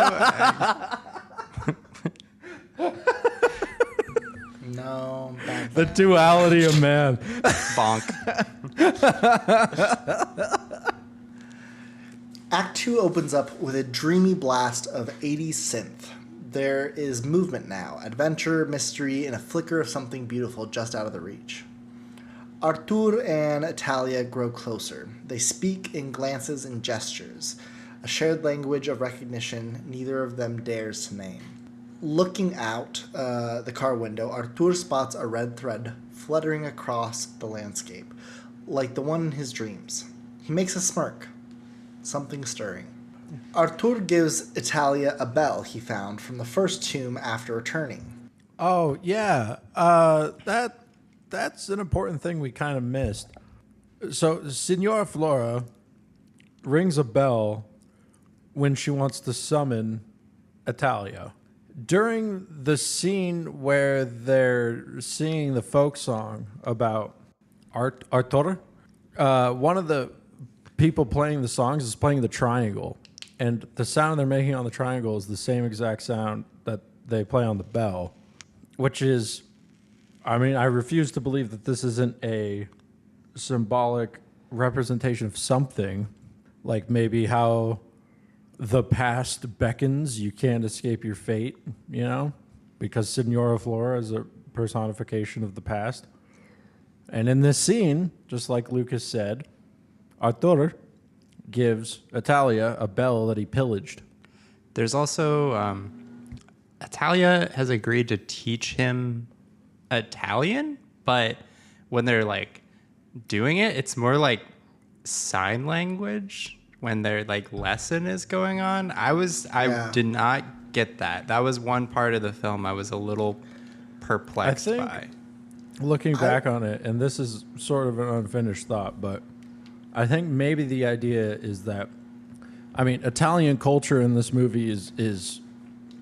No, bad. The duality of man. Bonk. Act 2 opens up with a dreamy blast of 80s synth. There is movement now, adventure, mystery, and a flicker of something beautiful just out of the reach. Artur and Italia grow closer. They speak in glances and gestures, a shared language of recognition neither of them dares to name. Looking out the car window, Artur spots a red thread fluttering across the landscape, like the one in his dreams. He makes a smirk, something stirring. Artur gives Italia a bell he found from the first tomb after returning. Oh yeah, that's an important thing we kind of missed. So Signora Flora rings a bell when she wants to summon Italia. During the scene where they're singing the folk song about Artur, one of the people playing the songs is playing the triangle. And the sound they're making on the triangle is the same exact sound that they play on the bell, which is, I mean, I refuse to believe that this isn't a symbolic representation of something, like maybe how the past beckons, you can't escape your fate, you know, because Signora Flora is a personification of the past. And in this scene, just like Lucas said, Artur gives Italia a bell that he pillaged. There's also, Italia has agreed to teach him Italian, but when they're like doing it, it's more like sign language when their like lesson is going on. I did not get that. That was one part of the film I was a little perplexed by. Looking back on it, and this is sort of an unfinished thought, but I think maybe the idea is that, I mean, Italian culture in this movie is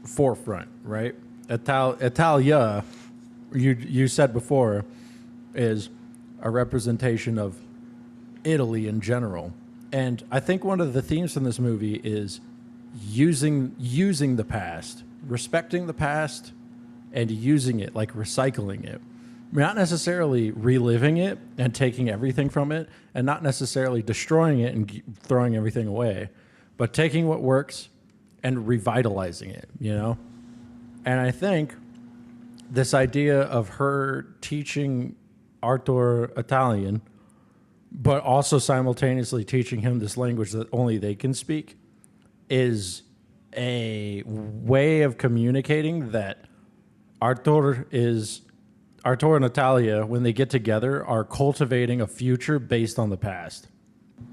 forefront, right? Italia, you said before, is a representation of Italy in general. And I think one of the themes in this movie is using the past, respecting the past, and using it, like recycling it. Not necessarily reliving it and taking everything from it, and not necessarily destroying it and throwing everything away, but taking what works and revitalizing it, you know? And I think this idea of her teaching Artur Italian, but also simultaneously teaching him this language that only they can speak, is a way of communicating that Artur and Italia, when they get together, are cultivating a future based on the past,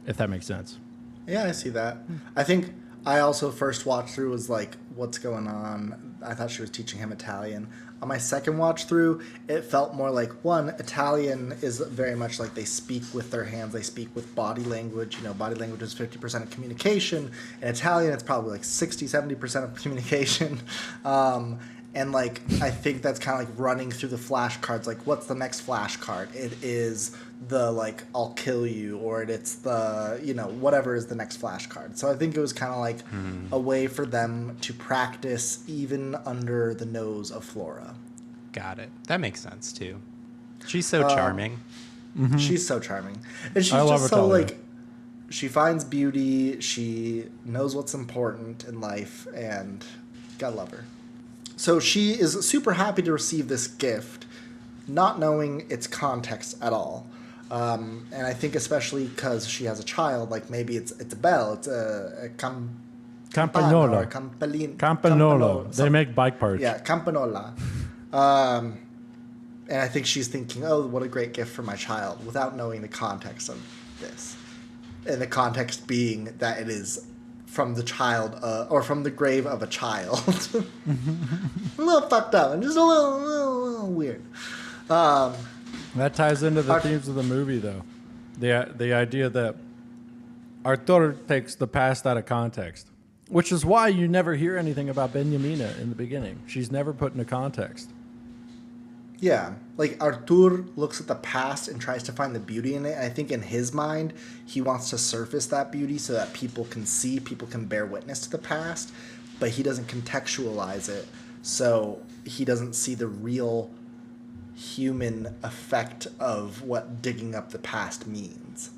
if that makes sense. Yeah, I see that. I think I also first watch through was like, what's going on? I thought she was teaching him Italian. On my second watch through, it felt more like, one, Italian is very much like they speak with their hands, they speak with body language. You know, body language is 50% of communication. In Italian, it's probably like 60, 70% of communication. And like I think that's kind of like running through the flashcards. Like, what's the next flashcard? It is the like I'll kill you, or it's the whatever is the next flashcard. So I think it was kind of like a way for them to practice even under the nose of Flora. Got it. That makes sense too. She's so charming. She's so charming, and she's I love just her so Talia. like. She finds beauty. She knows what's important in life, and gotta love her. So she is super happy to receive this gift, not knowing its context at all. And I think especially because she has a child, like maybe it's a bell, it's a Campanola. or Campanola. They make bike parts. Yeah, campanola. And I think she's thinking, oh, what a great gift for my child, without knowing the context of this. And the context being that it is from the child, or from the grave of a child. A little fucked up, and just a little weird. That ties into the themes of the movie, though. The idea that Artur takes the past out of context, which is why you never hear anything about Benjamina in the beginning. She's never put into context. Yeah, like Artur looks at the past and tries to find the beauty in it. And I think in his mind, he wants to surface that beauty so that people can see, people can bear witness to the past, but he doesn't contextualize it, so he doesn't see the real human effect of what digging up the past means.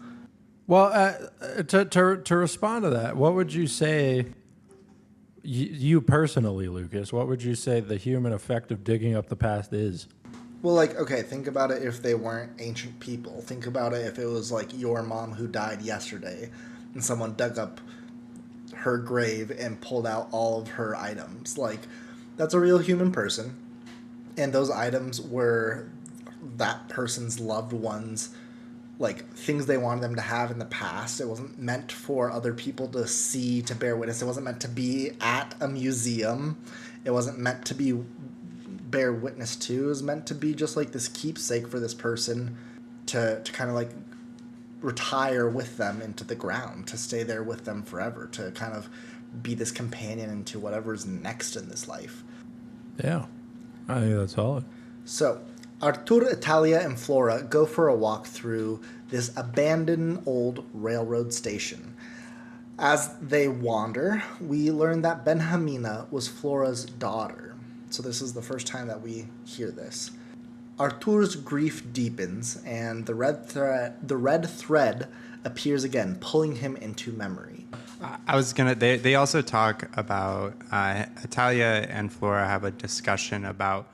Well, to respond to that, what would you say, you personally, Lucas, what would you say the human effect of digging up the past is? Well, like, okay, think about it if they weren't ancient people. Think about it if it was, like, your mom who died yesterday and someone dug up her grave and pulled out all of her items. Like, that's a real human person. And those items were that person's loved ones, like, things they wanted them to have in the past. It wasn't meant for other people to see, to bear witness. It wasn't meant to be at a museum. It wasn't meant to be bear witness to. Is meant to be just like this keepsake for this person to kind of like retire with them into the ground, to stay there with them forever, to kind of be this companion into whatever's next in this life. Yeah, I think that's solid. So Artur, Italia, and Flora go for a walk through this abandoned old railroad station. As they wander, we learn that Benjamina was Flora's daughter. So this is the first time that we hear this. Artur's grief deepens, and the red thread appears again, pulling him into memory. They also talk about, Italia and Flora have a discussion about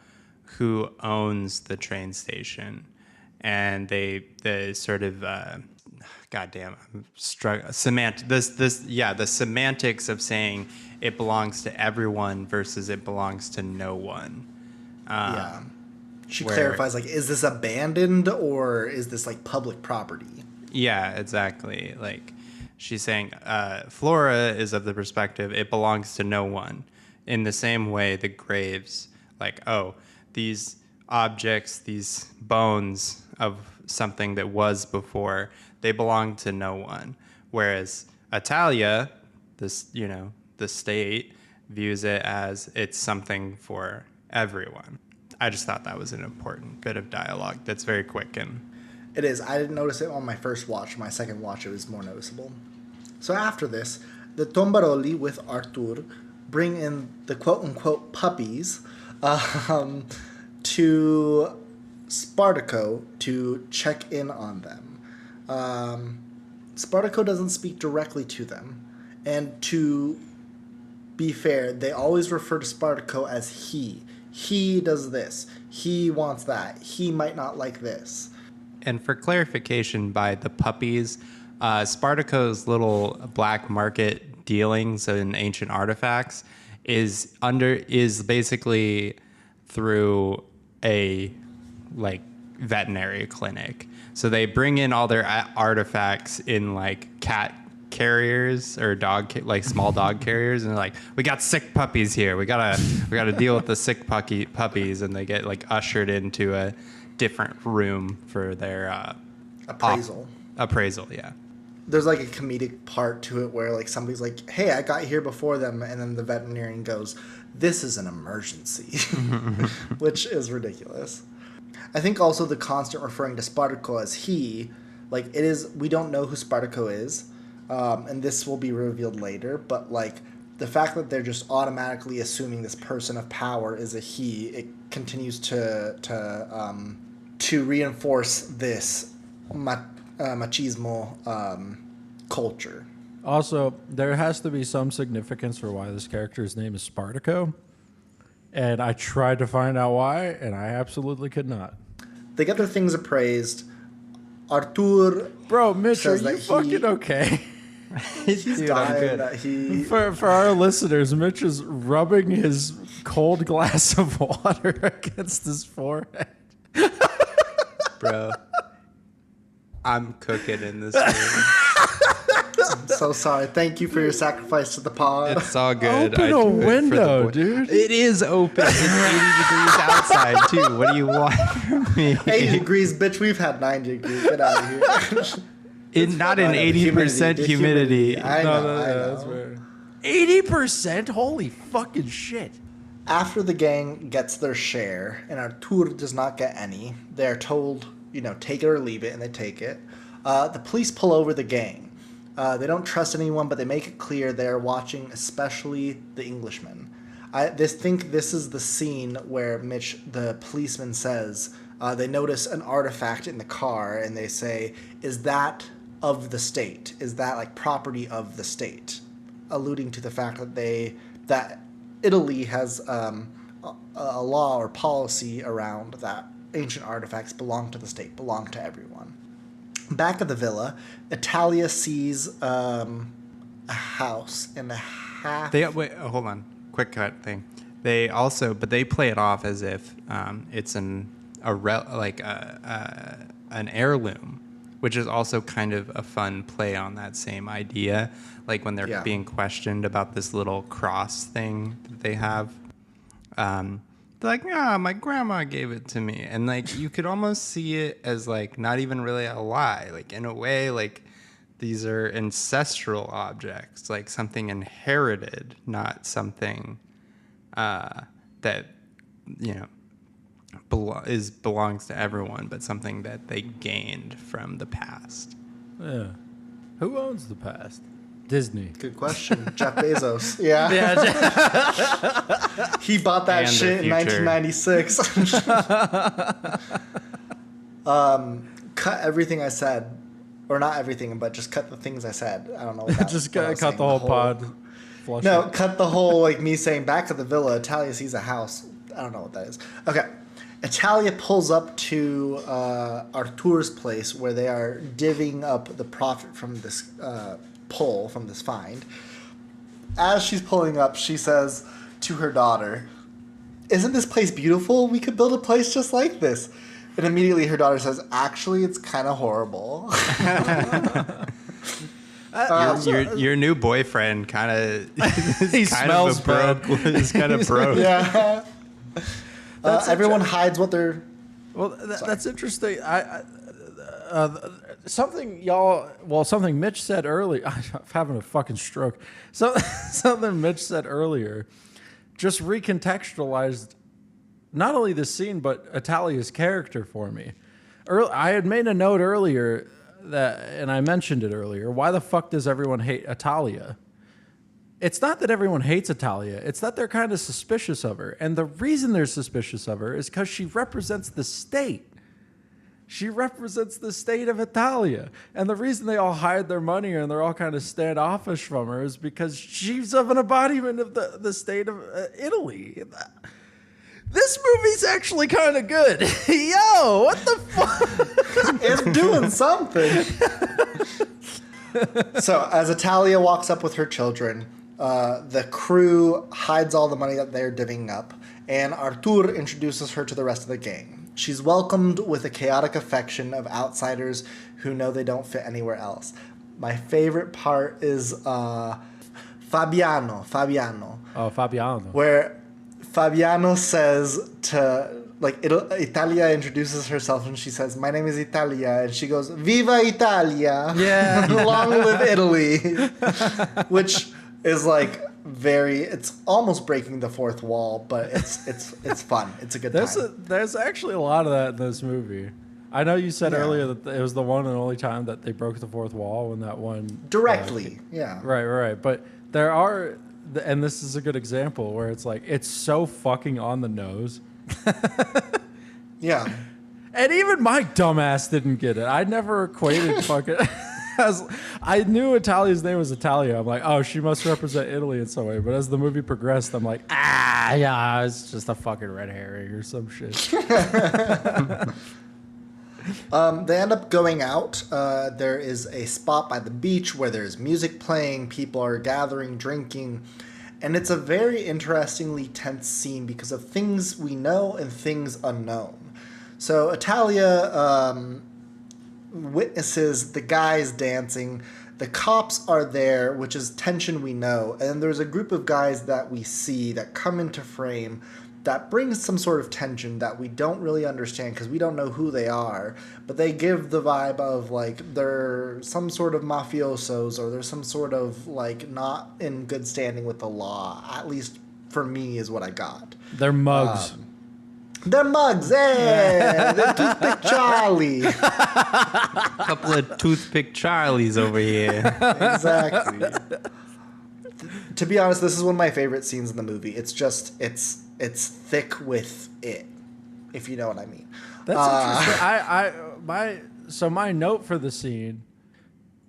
who owns the train station. And the sort of, goddamn, I'm the semantics of saying it belongs to everyone versus it belongs to no one. Yeah. She clarifies, like, is this abandoned or is this, like, public property? Yeah, exactly. Like, she's saying Flora is of the perspective it belongs to no one. In the same way, the graves, like, oh, these objects, these bones of something that was before, they belong to no one. Whereas Italia, the state, views it as it's something for everyone. I just thought that was an important bit of dialogue that's very quick. And it is. I didn't notice it on my first watch. My second watch, it was more noticeable. So after this, the Tombaroli with Artur bring in the quote-unquote puppies to Spartaco to check in on them. Spartaco doesn't speak directly to them. And to be fair, they always refer to Spartaco as he. He does this. He wants that. He might not like this. And for clarification, by the puppies, Spartaco's little black market dealings in ancient artifacts is basically through a veterinary clinic. So they bring in all their artifacts in like cat carriers or small dog carriers, and they're like, we got sick puppies here. We gotta deal with the sick puppies, and they get like ushered into a different room for their appraisal. Appraisal, yeah. there's like a comedic part to it where like somebody's like, hey, I got here before them, and then the veterinarian goes, this is an emergency, which is ridiculous. I think also the constant referring to Spartaco as he, like it is, we don't know who Spartaco is, and this will be revealed later, but like the fact that they're just automatically assuming this person of power is a he, it continues to reinforce this machismo culture. Also, there has to be some significance for why this character's name is Spartaco. And I tried to find out why, and I absolutely could not. They get their things appraised. Artur, bro, Mitch, are says you that fucking okay? He's dying. That he For our listeners, Mitch is rubbing his cold glass of water against his forehead. Bro, I'm cooking in this room. I'm so sorry. Thank you for your sacrifice to the pod. It's all good. Open a window, dude. It is open. It's 80 degrees outside, too. What do you want from me? 80 degrees, bitch. We've had 90 degrees. Get out of here. Not in 80% humidity. I know. That's fair. 80%? Holy fucking shit. After the gang gets their share and Artur does not get any, they're told, take it or leave it, and they take it. The police pull over the gang. They don't trust anyone, but they make it clear they're watching especially the Englishmen. I think this is the scene where Mitch, the policeman, says they notice an artifact in the car, and they say, is that of the state? Is that like property of the state? Alluding to the fact that Italy has a law or policy around that ancient artifacts belong to the state, belong to everyone. Back at the villa, Italia sees a house in a half. Wait, hold on. Quick cut thing. They play it off as if it's an heirloom, which is also kind of a fun play on that same idea. Like when they're being questioned about this little cross thing that they have. They're like, my grandma gave it to me. And like, you could almost see it as like, not even really a lie. Like in a way, like these are ancestral objects, like something inherited, not something that, belongs to everyone, but something that they gained from the past. Yeah. Who owns the past? Disney. Good question. Jeff Bezos. Yeah. He bought that And shit in 1996. Cut everything I said. Or not everything, but just cut the things I said. I don't know what that Just what I was cut saying, the whole pod. Flush No, it. cut the whole, like, me saying back at the villa, Italia sees a house. I don't know what that is. Okay. Italia pulls up to Artur's place where they are divvying up the profit from this pull, from this find. As she's pulling up, she says to her daughter, isn't this place beautiful? We could build a place just like this. And immediately her daughter says, actually, it's kind of horrible. Your new boyfriend kind of He smells broke. Is kind of broke. Yeah. Everyone hides what they're... Well, that's interesting. Something Mitch said earlier. I'm having a fucking stroke. Something Mitch said earlier just recontextualized not only the scene, but Italia's character for me. I had made a note earlier and I mentioned it earlier. Why the fuck does everyone hate Italia? It's not that everyone hates Italia. It's that they're kind of suspicious of her. And the reason they're suspicious of her is because she represents the state. She represents the state of Italia. And the reason they all hide their money and they're all kind of standoffish from her is because she's of an embodiment of the state of Italy. This movie's actually kind of good. Yo, what the fuck? It's doing something. So as Italia walks up with her children, the crew hides all the money that they're divvying up, and Artur introduces her to the rest of the gang. She's welcomed with a chaotic affection of outsiders who know they don't fit anywhere else. My favorite part is Fabiano. Oh, Fabiano. Where Fabiano says to Italia introduces herself and she says, "My name is Italia," and she goes, "Viva Italia!" Yeah. Long live Italy, which is like it's almost breaking the fourth wall, but it's fun. It's a good time. There's actually a lot of that in this movie. I know you said earlier that it was the one and only time that they broke the fourth wall when that one Directly, yeah. Right. But there are, and this is a good example where it's like it's so fucking on the nose. Yeah. And even my dumbass didn't get it. I never equated fucking. I knew Italia's name was Italia. I'm like, oh, she must represent Italy in some way. But as the movie progressed, I'm like, yeah, it's just a fucking red herring or some shit. They end up going out. There is a spot by the beach where there's music playing. People are gathering, drinking. And it's a very interestingly tense scene because of things we know and things unknown. So Italia witnesses the guys dancing. The cops are there, which is tension we know. And there's a group of guys that we see that come into frame that brings some sort of tension that we don't really understand because we don't know who they are. But they give the vibe of like they're some sort of mafiosos or they're some sort of like not in good standing with the law. At least for me is what I got. They're mugs. They're mugs, hey! They're Toothpick Charlie. Couple of toothpick Charlies over here. Exactly. To be honest, this is one of my favorite scenes in the movie. It's just, it's thick with it, if you know what I mean. That's interesting. My note for the scene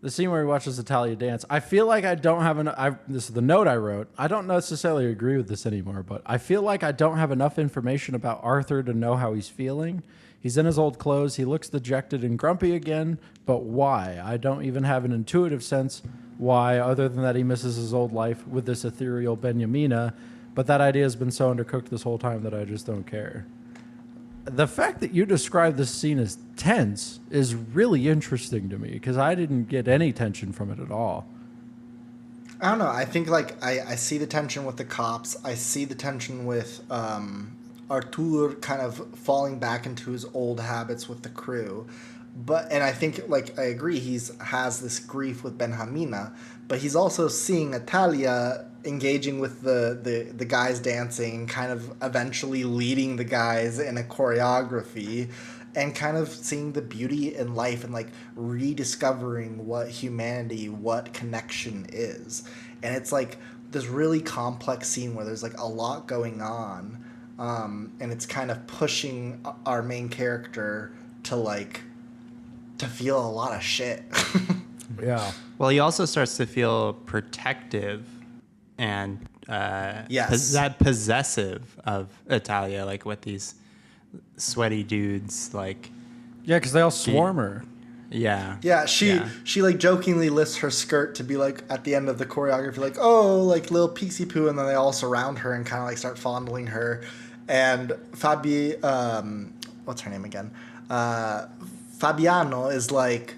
where he watches Italia dance, I feel like I don't have enough. This is the note I wrote. I don't necessarily agree with this anymore, but I feel like I don't have enough information about Arthur to know how he's feeling. He's in his old clothes. He looks dejected and grumpy again, but why? I don't even have an intuitive sense why, other than that he misses his old life with this ethereal Benyamina, but that idea has been so undercooked this whole time that I just don't care. The fact that you describe this scene as tense is really interesting to me because I didn't get any tension from it at all. I don't know. I think like I see the tension with the cops. I see the tension with Artur kind of falling back into his old habits with the crew. And I think like I agree has this grief with Benjamina, but he's also seeing Italia engaging with the guys dancing, kind of eventually leading the guys in a choreography and kind of seeing the beauty in life and like rediscovering what humanity, what connection is. And it's like this really complex scene where there's like a lot going on. And it's kind of pushing our main character to feel a lot of shit. Yeah. Well, he also starts to feel protective and that possessive of Italia, like with these sweaty dudes, like because they all swarm her. Yeah, she like jokingly lifts her skirt to be like at the end of the choreography, like, oh, like little pixie poo, and then they all surround her and kind of like start fondling her. And what's her name again? Fabiano is like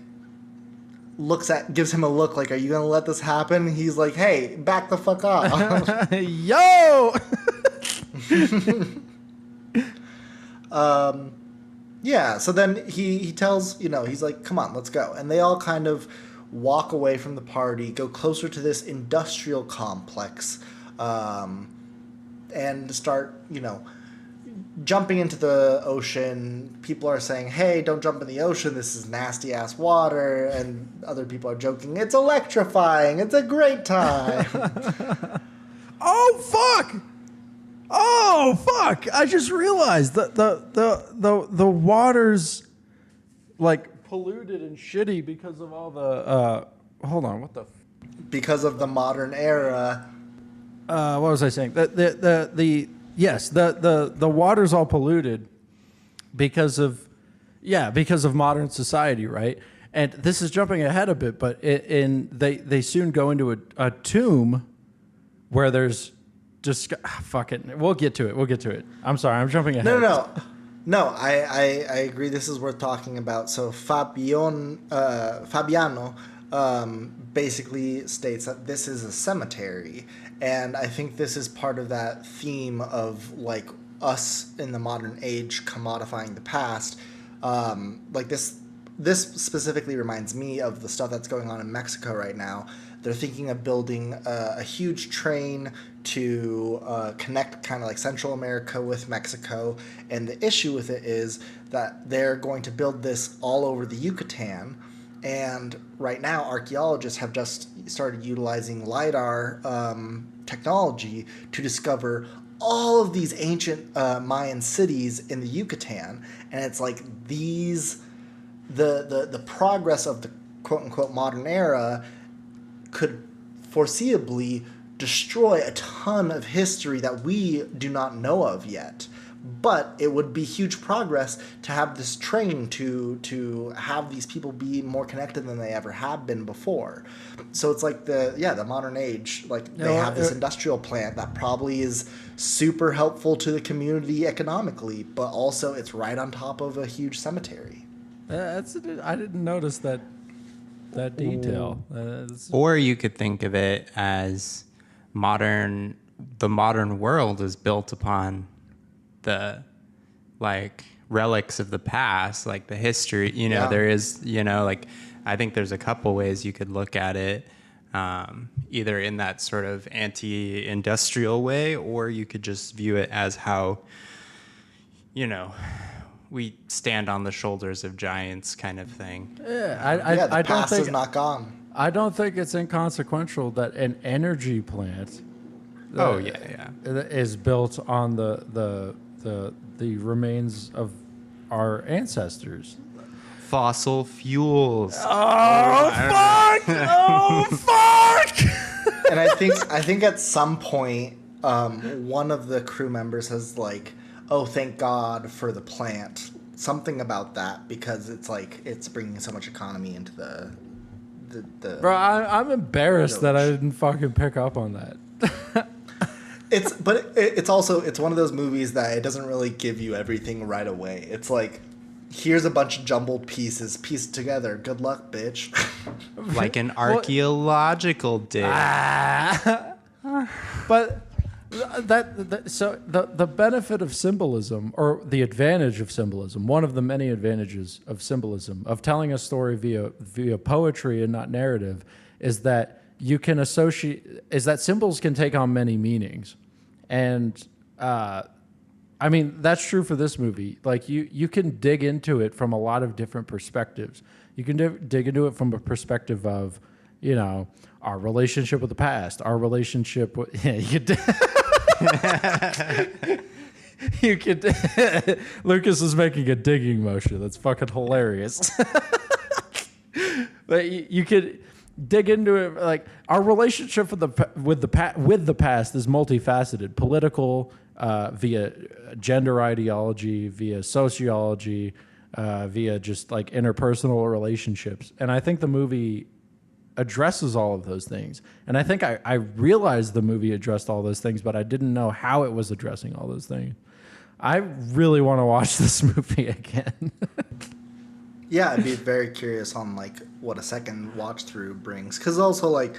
gives him a look like, are you gonna let this happen? He's like, hey, back the fuck off. Yo. Yeah, so then he tells, he's like, come on, let's go. And they all kind of walk away from the party, go closer to this industrial complex, and start, jumping into the ocean. People are saying, hey, don't jump in the ocean. This is nasty ass water. And other people are joking, it's electrifying. It's a great time. Oh fuck! I just realized that the water's like polluted and shitty because of all the hold on, what the because of the modern era. What was I saying? The water's all polluted because of modern society, right? And this is jumping ahead a bit, but they soon go into a tomb where there's just we'll get to it. I'm sorry, I'm jumping ahead. No, I agree. This is worth talking about. So Fabiano basically states that this is a cemetery, and I think this is part of that theme of like us in the modern age commodifying the past, like this specifically reminds me of the stuff that's going on in Mexico right now. They're thinking of building a huge train to connect kind of like Central America with Mexico. And the issue with it is that they're going to build this all over the Yucatan. And right now, archaeologists have just started utilizing LiDAR technology to discover all of these ancient Mayan cities in the Yucatan. And it's like the progress of the quote-unquote modern era could foreseeably destroy a ton of history that we do not know of yet. But it would be huge progress to have this train to have these people be more connected than they ever have been before. So it's like the modern age, like they have this industrial plant that probably is super helpful to the community economically, but also it's right on top of a huge cemetery. I didn't notice that detail. Or you could think of it as the modern world is built upon the like relics of the past, like the history, there is, like I think there's a couple ways you could look at it, either in that sort of anti-industrial way, or you could just view it as how, we stand on the shoulders of giants kind of thing. Yeah, the past is not gone. I don't think it's inconsequential that an energy plant is built on the remains of our ancestors. Fossil fuels. Oh, fuck! Oh, fuck! And I think at some point, one of the crew members has like, oh, thank God for the plant. Something about that, because it's like it's bringing so much economy into the Bro, I'm embarrassed that I didn't fucking pick up on that. It's also one of those movies that it doesn't really give you everything right away. It's like, here's a bunch of jumbled pieces pieced together. Good luck, bitch. Like an archaeological dig. But so the benefit of symbolism, or the advantage of symbolism, one of the many advantages of symbolism, of telling a story via poetry and not narrative, is that you can that symbols can take on many meanings. And I mean, that's true for this movie. Like you can dig into it from a lot of different perspectives. You can dig into it from a perspective of, our relationship with the past, our relationship with, you could Lucas is making a digging motion. That's fucking hilarious. But you could dig into it, like our relationship with the past is multifaceted, political, via gender ideology, via sociology, via just like interpersonal relationships. And I think the movie addresses all of those things. And I think I realized the movie addressed all those things, but I didn't know how it was addressing all those things. I really want to watch this movie again. Yeah, I'd be very curious on like what a second watch through brings, because also like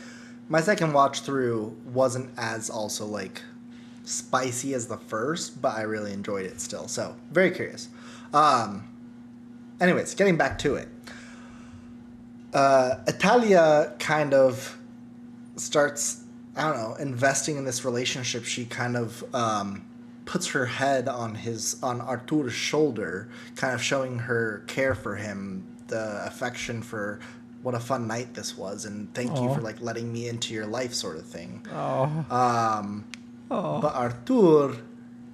my second watch through wasn't as also like spicy as the first, but I really enjoyed it still. So very curious. Anyways, getting back to it. Italia kind of starts, I don't know, investing in this relationship. She kind of puts her head on Artur's shoulder, kind of showing her care for him, the affection for what a fun night this was, and thank you for like letting me into your life, sort of thing. But Artur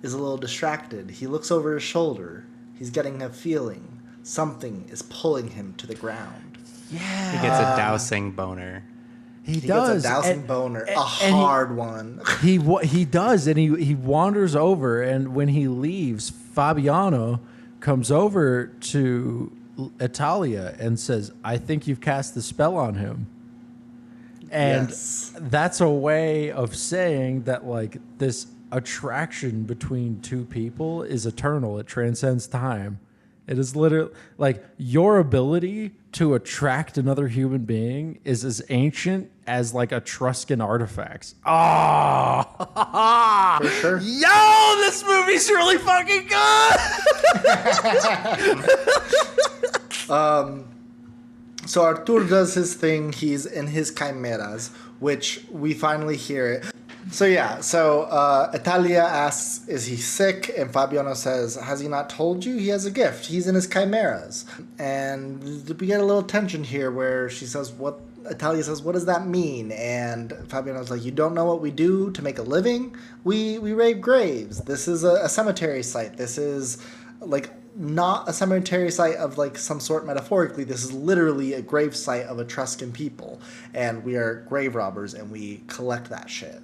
is a little distracted. He looks over his shoulder. He's getting a feeling something is pulling him to the ground. Yeah, he gets a dousing boner. He does. Gets a dousing boner, a hard one. He does, and he wanders over, and when he leaves, Fabiano comes over to Italia and says, "I think you've cast the spell on him." And that's a way of saying that like this attraction between two people is eternal. It transcends time. It is literally like your ability to attract another human being is as ancient as like Etruscan artifacts. Oh, For sure. Yo, this movie's really fucking good. So Artur does his thing. He's in his chimeras, which we finally hear it. So Italia asks, is he sick? And Fabiano says, has he not told you? He has a gift. He's in his chimeras. And we get a little tension here where Italia says, what does that mean? And Fabiano's like, you don't know what we do to make a living? We raid graves. This is a cemetery site. This is like not a cemetery site of like some sort metaphorically. This is literally a grave site of Etruscan people. And we are grave robbers and we collect that shit.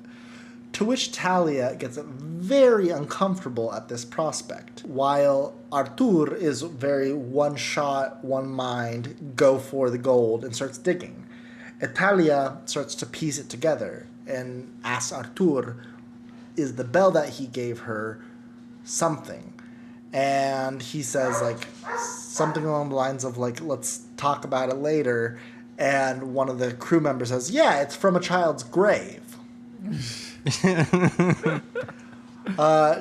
To which Talia gets very uncomfortable at this prospect, while Artur is very one shot, one mind, go for the gold, and starts digging. Italia starts to piece it together and asks Artur, is the bell that he gave her something? And he says, like, something along the lines of, like, let's talk about it later. And one of the crew members says, yeah, it's from a child's grave.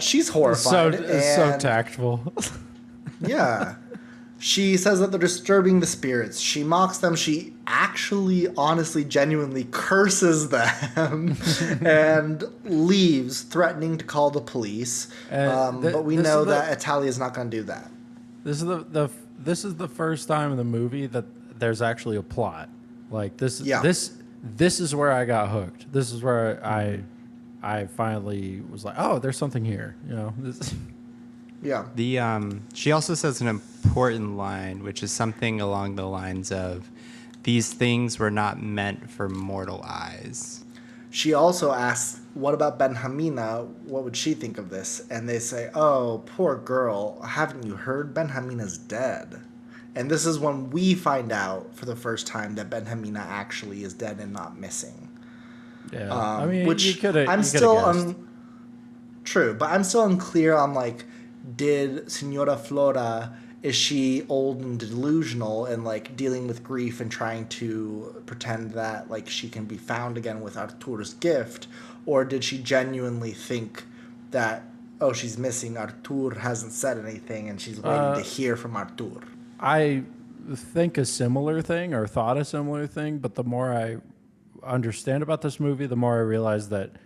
She's horrified. So tactful. Yeah. She says that they're disturbing the spirits. She mocks them. She actually, honestly, genuinely curses them and leaves, threatening to call the police. But we know that Italia is not going to do that. This is the first time in the movie that there's actually a plot. Like this is where I got hooked. This is where I finally was like, oh, there's something here. You know. Yeah. She also says an important line, which is something along the lines of, "These things were not meant for mortal eyes." She also asks, what about Benjamina? What would she think of this? And they say, oh, poor girl. Haven't you heard? Benjamina's dead. And this is when we find out for the first time that Benjamina actually is dead and not missing. Yeah. I mean, which you could have. I'm still true, but I'm still unclear on like, did Senora Flora, is she old and delusional and like dealing with grief and trying to pretend that like she can be found again with Artur's gift, or did she genuinely think that, oh, she's missing, Artur hasn't said anything and she's waiting to hear from Artur? I think a similar thing, or thought a similar thing, but the more I understand about this movie, the more I realize that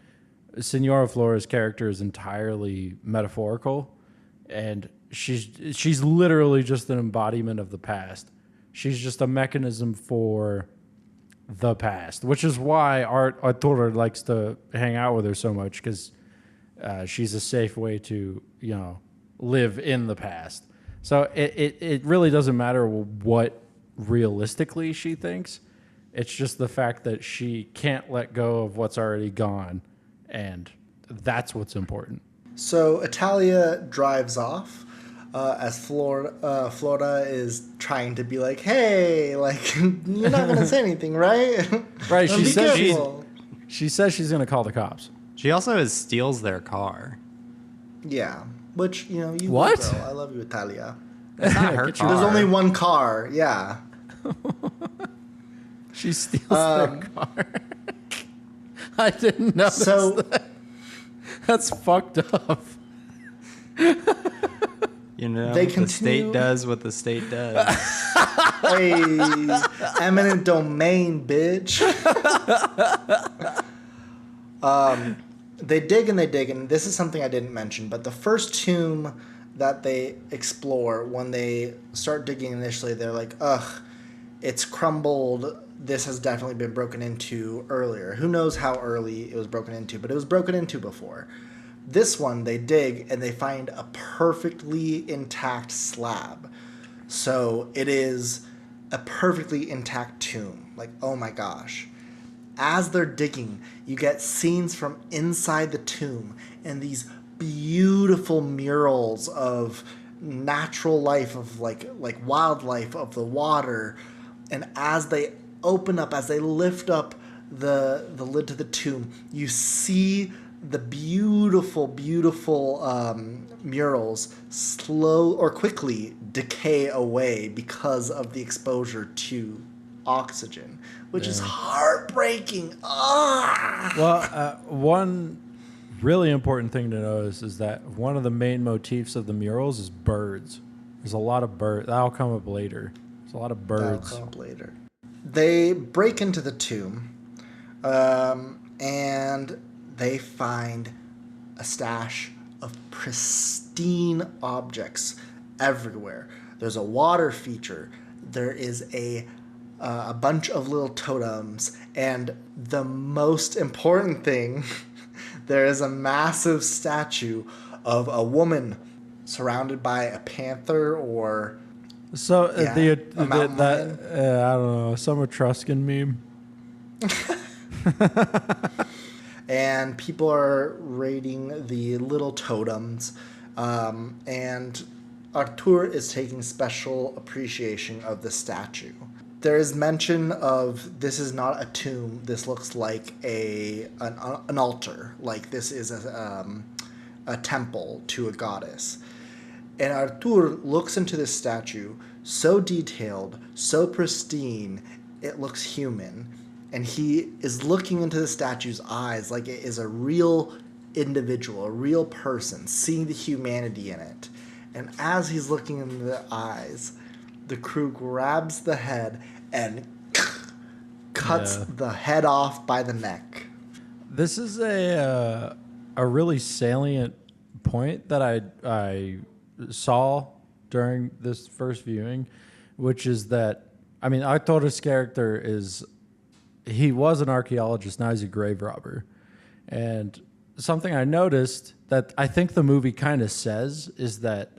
Senora Flora's character is entirely metaphorical, and she's literally just an embodiment of the past. She's just a mechanism for the past, which is why Arturo likes to hang out with her so much, because she's a safe way to, you know, live in the past. So it really doesn't matter what realistically she thinks. It's just the fact that she can't let go of what's already gone, and that's what's important. So Italia drives off as Flora is trying to be like, hey, like, you're not going to say anything, right? Right, she says she's going to call the cops. She also steals their car. Yeah, which, you know, you what? Girl. I love you, Italia. It's not her car. There's only one car, yeah. She steals their car. I didn't know. So that. That's fucked up. You know, they the state does what the state does. Hey, eminent domain, bitch. They dig and this is something I didn't mention, but the first tomb that they explore, when they start digging initially, they're like, ugh, it's crumbled. This has definitely been broken into earlier. Who knows how early it was broken into, but it was broken into before. This one, they dig and they find a perfectly intact slab. So it is a perfectly intact tomb. Like, oh my gosh. As they're digging, you get scenes from inside the tomb and these beautiful murals of natural life, of like wildlife, of the water. And as they open up, as they lift up the lid to the tomb, you see the beautiful, beautiful murals slow or quickly decay away because of the exposure to oxygen, which is heartbreaking. Ah! Well, one really important thing to notice is that one of the main motifs of the murals is birds. There's a lot of birds. That'll come up later. There's a lot of birds. That'll come up later. They break into the tomb, and they find a stash of pristine objects everywhere. There's a water feature. There is a bunch of little totems, and the most important thing, there is a massive statue of a woman surrounded by a panther or So a mountain lion. I don't know, some Etruscan meme. And people are raiding the little totems, and Arthur is taking special appreciation of the statue. There is mention of this is not a tomb. This looks like an altar. Like this is a temple to a goddess. And Arthur looks into this statue, so detailed, so pristine, it looks human. And he is looking into the statue's eyes like it is a real individual, a real person, seeing the humanity in it. And as he's looking into the eyes, the crew grabs the head and cuts the head off by the neck. This is a really salient point that I saw during this first viewing, which is that, I mean, Artur's character he was an archaeologist, now he's a grave robber. And something I noticed that I think the movie kind of says is that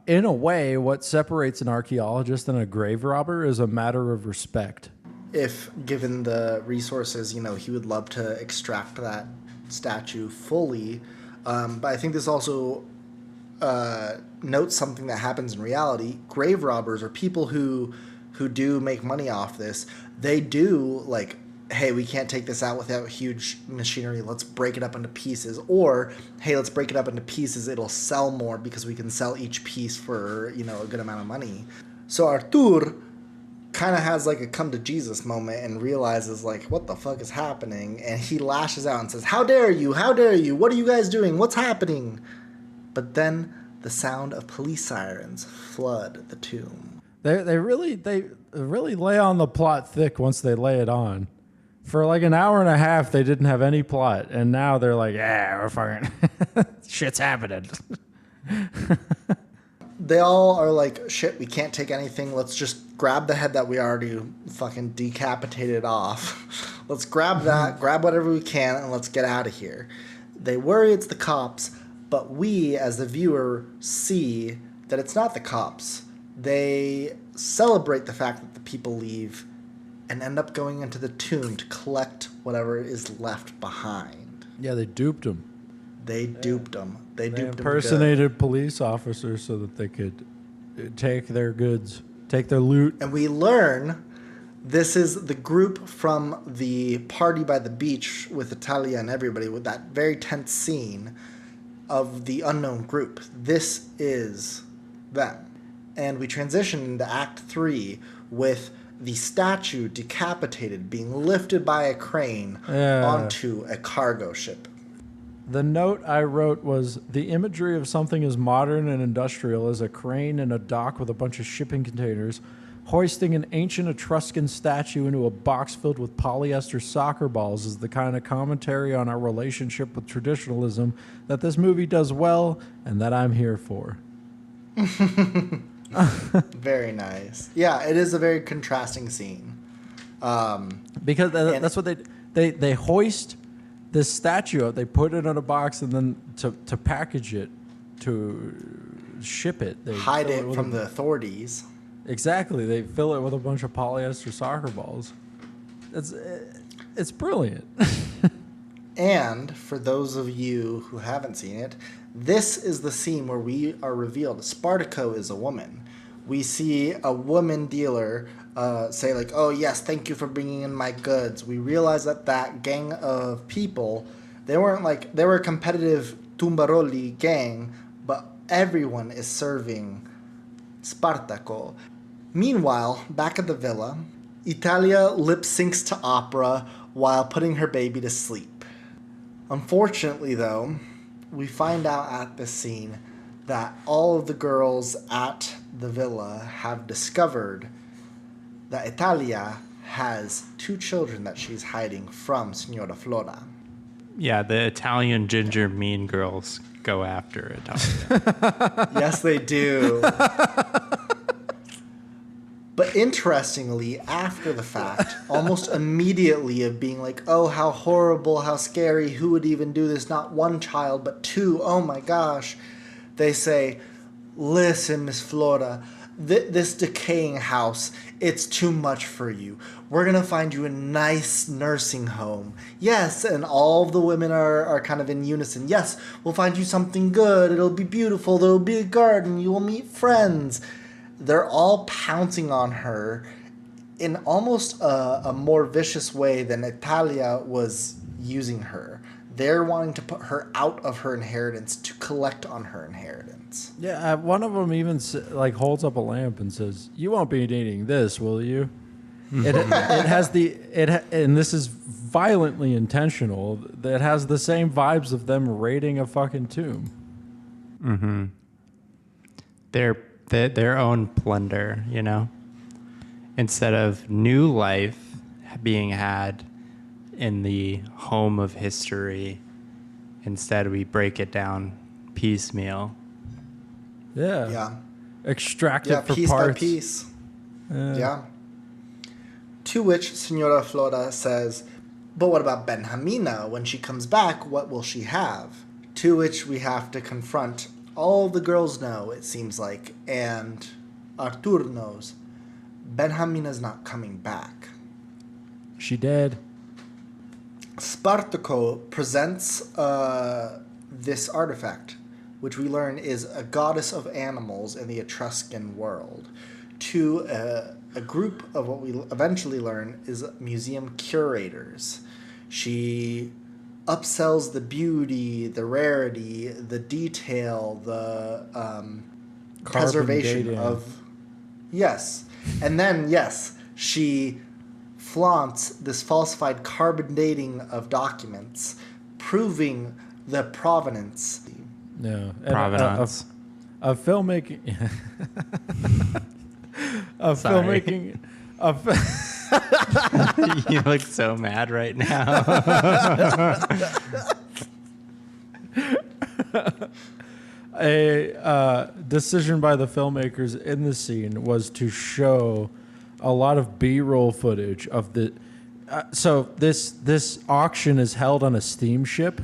in a way, what separates an archaeologist and a grave robber is a matter of respect. If given the resources, he would love to extract that statue fully. But I think this also notes something that happens in reality. Grave robbers, or people who do make money off this, they do like, hey, we can't take this out without huge machinery. Let's break it up into pieces. Or, hey, let's break it up into pieces. It'll sell more because we can sell each piece for, a good amount of money. So Artur kind of has like a come to Jesus moment and realizes like, what the fuck is happening? And he lashes out and says, how dare you? How dare you? What are you guys doing? What's happening? But then the sound of police sirens flood the tomb. They really lay on the plot thick once they lay it on. For like an hour and a half, they didn't have any plot, and now they're like, yeah, we're fucking shit's happening. They all are like, shit, we can't take anything. Let's just grab the head that we already fucking decapitated off. Let's grab that, grab whatever we can, and let's get out of here. They worry it's the cops, but we, as the viewer, see that it's not the cops. They celebrate the fact that the people leave and end up going into the tomb to collect whatever is left behind. Yeah, they duped him. They duped them. They duped them. Impersonated police officers so that they could take their goods, take their loot. And we learn this is the group from the party by the beach with Italia and everybody, with that very tense scene of the unknown group. This is them. And we transition into Act 3 with the statue decapitated, being lifted by a crane onto a cargo ship. The note I wrote was, the imagery of something as modern and industrial as a crane and a dock with a bunch of shipping containers hoisting an ancient Etruscan statue into a box filled with polyester soccer balls is the kind of commentary on our relationship with traditionalism that this movie does well and that I'm here for. Very nice. Yeah, it is a very contrasting scene. Because that's what they hoist this statue up. They put it in a box, and then to package it, to ship it, they hide it from the authorities. Exactly. They fill it with a bunch of polyester soccer balls. It's brilliant. And for those of you who haven't seen it, this is the scene where we are revealed Spartaco is a woman. We see a woman dealer say like, oh yes, thank you for bringing in my goods. We realize that gang of people They weren't like, they were a competitive Tumbaroli gang, but everyone is serving Spartaco. Meanwhile, back at the villa, Italia lip syncs to opera while putting her baby to sleep. Unfortunately, though, we find out at this scene that all of the girls at the villa have discovered that Italia has 2 children that she's hiding from Signora Flora. Yeah, the Italian ginger mean girls go after Italia. Yes, they do. But interestingly, after the fact, almost immediately of being like, oh, how horrible, how scary, who would even do this? Not 1 child, but 2. Oh my gosh. They say, listen, Miss Flora, this decaying house, it's too much for you. We're going to find you a nice nursing home. Yes, and all of the women are kind of in unison. Yes, we'll find you something good. It'll be beautiful. There'll be a garden. You will meet friends. They're all pouncing on her in almost a more vicious way than Italia was using her. They're wanting to put her out of her inheritance to collect on her inheritance. Yeah, one of them even like holds up a lamp and says, "You won't be needing this, will you?" It has and this is violently intentional. It has the same vibes of them raiding a fucking tomb. Mm-hmm. Their own plunder, you know? Instead of new life being had in the home of history, instead we break it down piecemeal. Yeah. Extract it for piece parts. by piece. Yeah. To which Signora Flora says, but what about Benjamina? When she comes back, what will she have? To which we have to confront all the girls know, it seems like, and Artur knows. Benjamina's not coming back. She dead. Spartaco presents this artifact, which we learn is a goddess of animals in the Etruscan world, to a group of what we eventually learn is museum curators. She upsells the beauty, the rarity, the detail, the preservation dating. of... Yes. And then, yes, she flaunts this falsified carbon dating of documents, proving the provenance. No. Provenance. Of filmmaking. Of Sorry. filmmaking. You look so mad right now. A decision by the filmmakers in the scene was to show a lot of B-roll footage of the. So this auction is held on a steamship,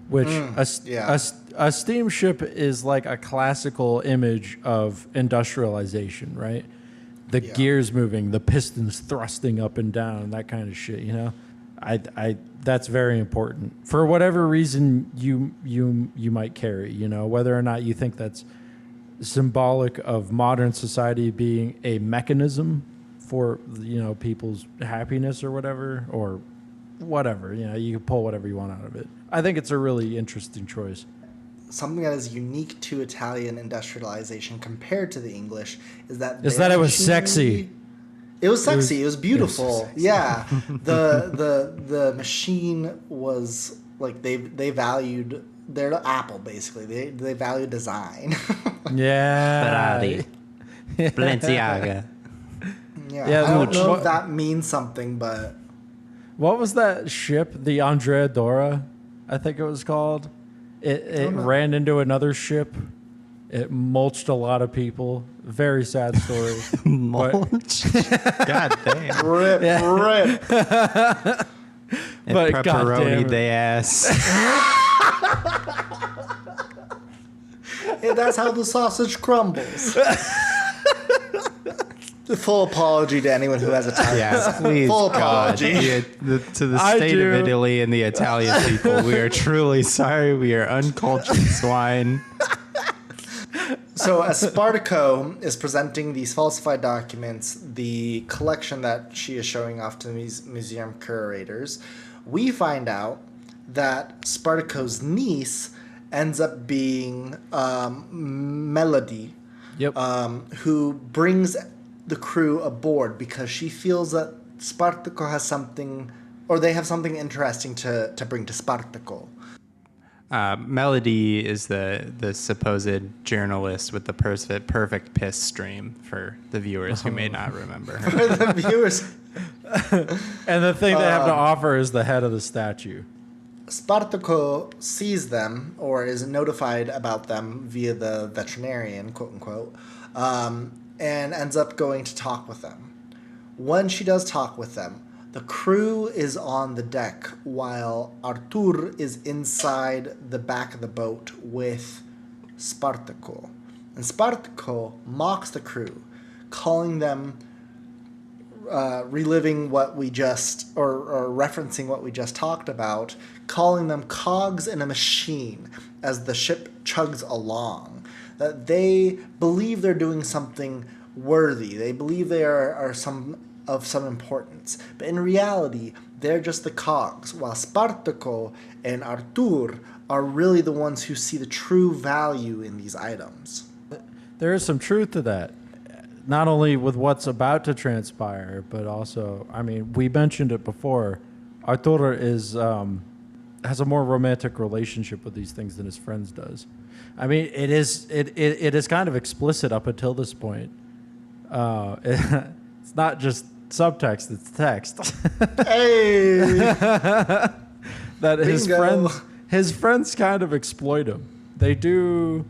which a steamship is like a classical image of industrialization, right? The gears moving, the pistons thrusting up and down, that kind of shit. You know, I that's very important for whatever reason you might carry. You know, whether or not you think that's symbolic of modern society being a mechanism for, you know, people's happiness or whatever. You know, you can pull whatever you want out of it. I think it's a really interesting choice. Something that is unique to Italian industrialization compared to the English is that it was sexy. It was sexy. It was beautiful. It was sexy. Yeah. The machine was like they valued their Apple basically. They value design. Yeah. Ferrari. Balenciaga. Yeah. I don't know if that means something, but what was that ship? The Andrea Dora, I think it was called. It ran into another ship. It mulched a lot of people. Very sad story. Mulch? God damn. Rip. And But pepperoni they ass. Yeah, that's how the sausage crumbles. Full apology to anyone who has Italian. Yeah, please, Full God. apology. To the state of Italy and the Italian people, we are truly sorry. We are uncultured swine. So as Spartaco is presenting these falsified documents, the collection that she is showing off to these museum curators, we find out that Spartaco's niece ends up being Melody, Yep. who brings the crew aboard because she feels that Spartaco has something, or they have something interesting to bring to Spartaco. Melody is the supposed journalist with the perfect piss stream for the viewers who may not remember her. For the viewers, And the thing they have to offer is the head of the statue. Spartaco sees them, or is notified about them via the veterinarian, quote unquote, and ends up going to talk with them. When she does talk with them, the crew is on the deck while Artur is inside the back of the boat with Spartaco. And Spartaco mocks the crew, calling them, reliving what we just, or referencing what we just talked about, calling them cogs in a machine as the ship chugs along. That they believe they're doing something worthy. They believe they are of some importance. But in reality, they're just the cogs, while Spartaco and Artur are really the ones who see the true value in these items. There is some truth to that. Not only with what's about to transpire, but also, I mean, we mentioned it before. Artur is has a more romantic relationship with these things than his friends does. I mean, it is kind of explicit up until this point. It's not just subtext; it's text. Hey! That Bingo. his friends kind of exploit him. They do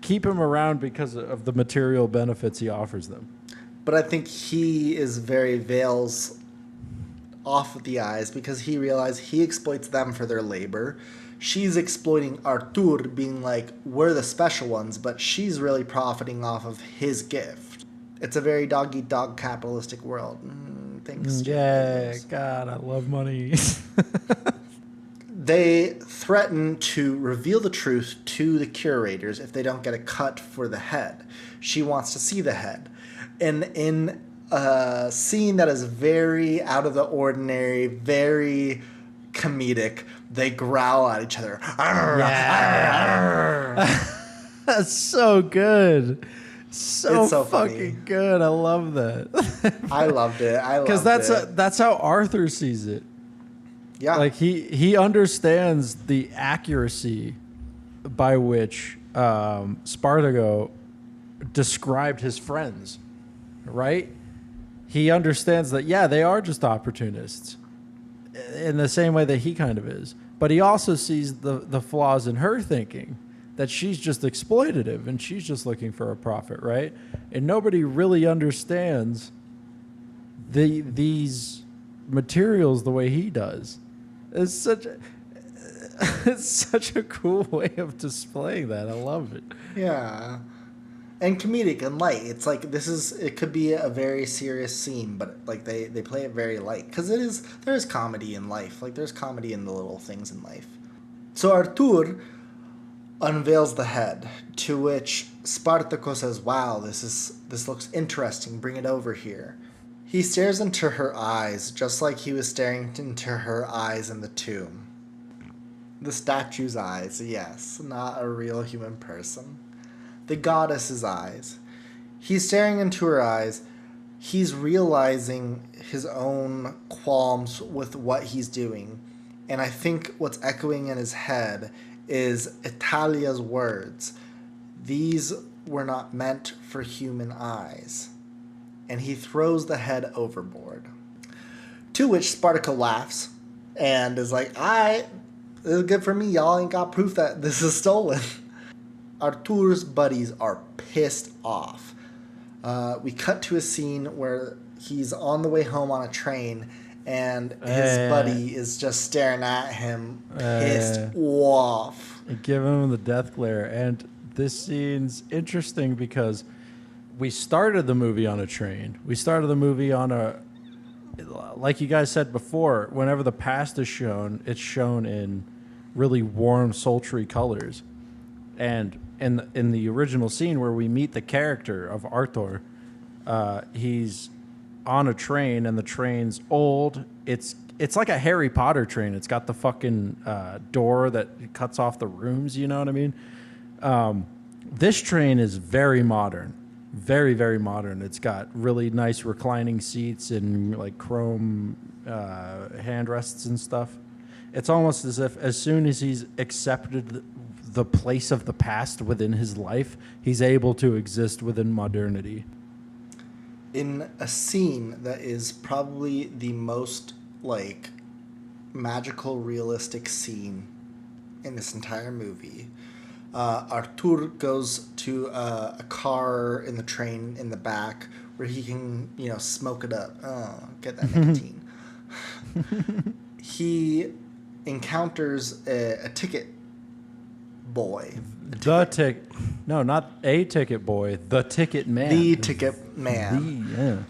keep him around because of the material benefits he offers them. But I think he is very veils off of the eyes because he realized he exploits them for their labor. She's exploiting Artur, being like, we're the special ones, but she's really profiting off of his gift. It's a very dog-eat-dog capitalistic world. Thanks. Yeah, James. God, I love money. They threaten to reveal the truth to the curators if they don't get a cut for the head. She wants to see the head. And in a scene that is very out of the ordinary, very comedic, they growl at each other. That's so good. So, It's so fucking funny. good. I love that. I loved it. Because that's how Arthur sees it. Yeah. Like he understands the accuracy by which Spartaco described his friends, right? He understands that, yeah, they are just opportunists in the same way that he kind of is. But he also sees the flaws in her thinking, that she's just exploitative and she's just looking for a profit, right? And nobody really understands these materials the way he does. It's such a cool way of displaying that. I love it. Yeah. And comedic and light. It's like it could be a very serious scene, but like they play it very light because there is comedy in life. Like there's comedy in the little things in life. So Artur unveils the head, to which Spartaco says, "Wow, this looks interesting. Bring it over here." He stares into her eyes, just like he was staring into her eyes in the tomb. The statue's eyes, yes, not a real human person. The goddess's eyes. He's staring into her eyes. He's realizing his own qualms with what he's doing. And I think what's echoing in his head is Italia's words. These were not meant for human eyes. And he throws the head overboard. To which Spartaco laughs and is like, this is good for me. Y'all ain't got proof that this is stolen. Artur's buddies are pissed off. We cut to a scene where he's on the way home on a train and his buddy is just staring at him, pissed off. Give him the death glare. And this scene's interesting because we started the movie on a train. We started the movie on like you guys said before, whenever the past is shown, it's shown in really warm, sultry colors. And in the original scene where we meet the character of Arthur, he's on a train and the train's old. It's it's like a Harry Potter train. It's got the fucking door that cuts off the rooms. You know what I mean? This train is very modern, very, very modern. It's got really nice reclining seats and like chrome handrests and stuff. It's almost as if as soon as he's accepted the place of the past within his life, he's able to exist within modernity. In a scene that is probably the most like magical realistic scene in this entire movie, Artur goes to a car in the train in the back where he can, smoke it up. Get that nicotine. He encounters a ticket boy. No, not a ticket boy. The ticket man. The ticket man.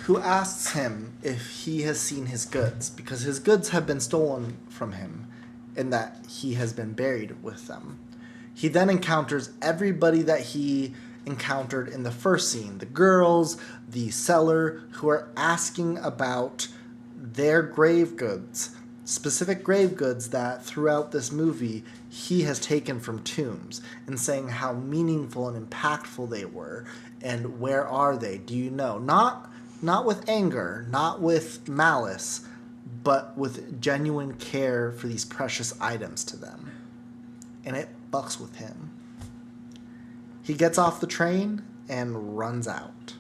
Who asks him if he has seen his goods, because his goods have been stolen from him and that he has been buried with them. He then encounters everybody that he encountered in the first scene. The girls, the seller, who are asking about their grave goods. Specific grave goods that throughout this movie he has taken from tombs, and saying how meaningful and impactful they were, and where are they? Do you know? Not with anger, not with malice, but with genuine care for these precious items to them. And it fucks with him. He gets off the train and runs out.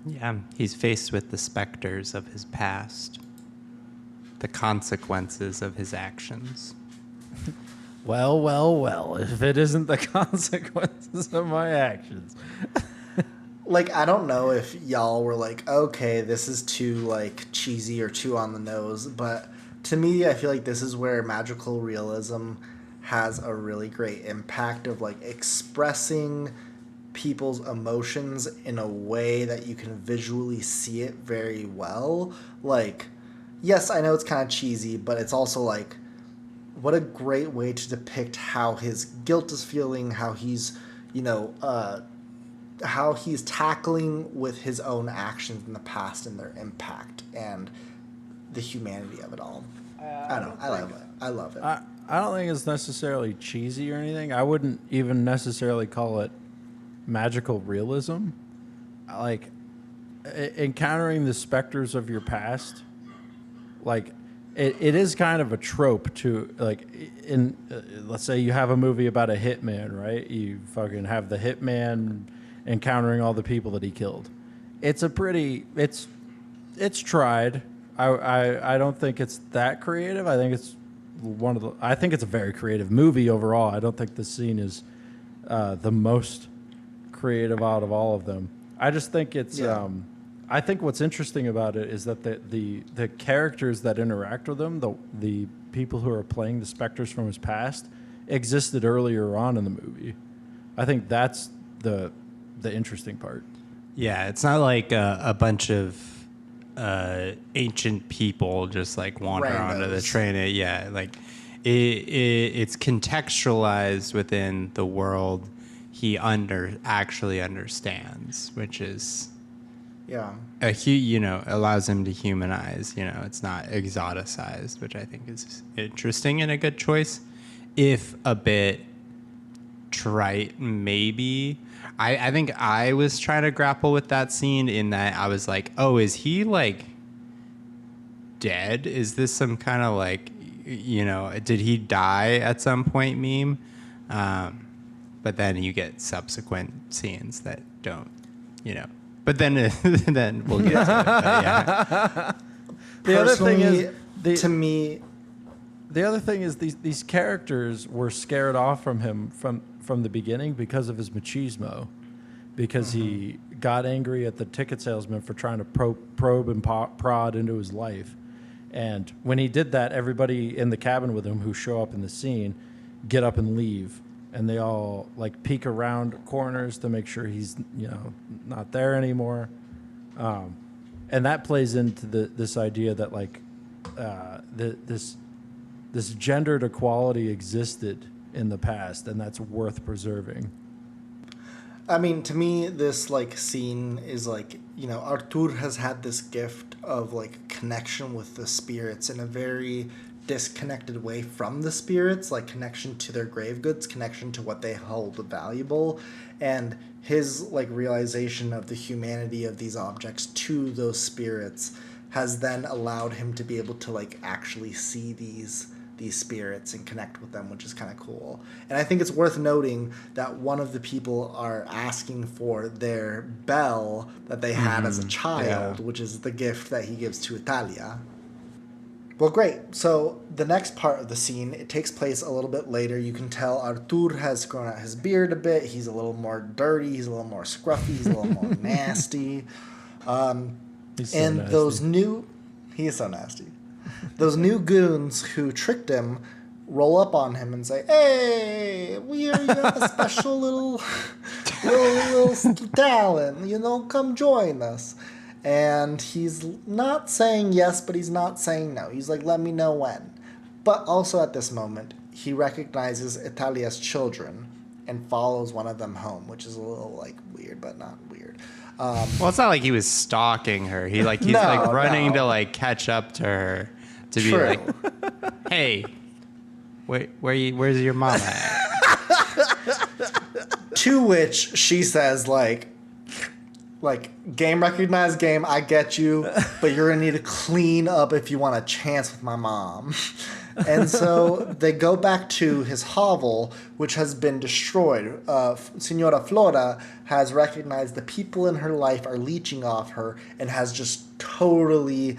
Yeah, he's faced with the specters of his past, the consequences of his actions. Well, if it isn't the consequences of my actions. Like, I don't know if y'all were like, okay, this is too, like, cheesy or too on the nose, but to me, I feel like this is where magical realism has a really great impact of, like, expressing people's emotions in a way that you can visually see it very well. Like, yes, I know it's kind of cheesy, but it's also, like, what a great way to depict how his guilt is feeling, how he's, how he's tackling with his own actions in the past and their impact and the humanity of it all. I don't know. I love it. I don't think it's necessarily cheesy or anything. I wouldn't even necessarily call it magical realism. Like, encountering the specters of your past, like, it is kind of a trope to, like, in let's say you have a movie about a hitman, right? You fucking have the hitman encountering all the people that he killed. It's tried. I don't think it's that creative. I think it's a very creative movie overall. I don't think the scene is the most creative out of all of them. I just think it's I think what's interesting about it is that the characters that interact with him, the people who are playing the specters from his past, existed earlier on in the movie. I think that's the interesting part. Yeah, it's not like a bunch of ancient people just like wander onto the train. Yeah, like it's contextualized within the world he actually understands, which is allows him to humanize. It's not exoticized, which I think is interesting and a good choice. If a bit trite, maybe. I think I was trying to grapple with that scene in that I was like, oh, is he like dead? Is this some kind of like, did he die at some point meme? But then you get subsequent scenes that don't, But then then we'll get to it. But yeah. The other thing is, the other thing is these characters were scared off from him from the beginning because of his machismo, because he got angry at the ticket salesman for trying to probe and prod into his life. And when he did that, everybody in the cabin with him who show up in the scene get up and leave. And they all like peek around corners to make sure he's, not there anymore. And that plays into this idea that like this gendered equality existed in the past, and that's worth preserving. I mean, to me, this like scene is like, Artur has had this gift of like connection with the spirits in a very disconnected way from the spirits, like connection to their grave goods, connection to what they hold valuable, and his like realization of the humanity of these objects to those spirits has then allowed him to be able to like actually see these spirits and connect with them, which is kind of cool. And I think it's worth noting that one of the people are asking for their bell that they had as a child, which is the gift that he gives to Italia. Well, great. So the next part of the scene, it takes place a little bit later. You can tell Artur has grown out his beard a bit. He's a little more dirty. He's a little more scruffy. He's a little more nasty. He's so and nasty. those new... He is so nasty. Those new goons who tricked him roll up on him and say, "Hey, we are a special little talent. You know, come join us." And he's not saying yes, but he's not saying no. He's like, "Let me know when." But also at this moment, he recognizes Italia's children and follows one of them home, which is a little like weird, but not weird. Well, it's not like he was stalking her. He's running to like catch up to her to be True. like, "Hey, where's your mom at?" To which she says like game recognized game, I get you, but you're gonna need to clean up if you want a chance with my mom. And so they go back to his hovel, which has been destroyed. Signora Flora has recognized the people in her life are leeching off her and has just totally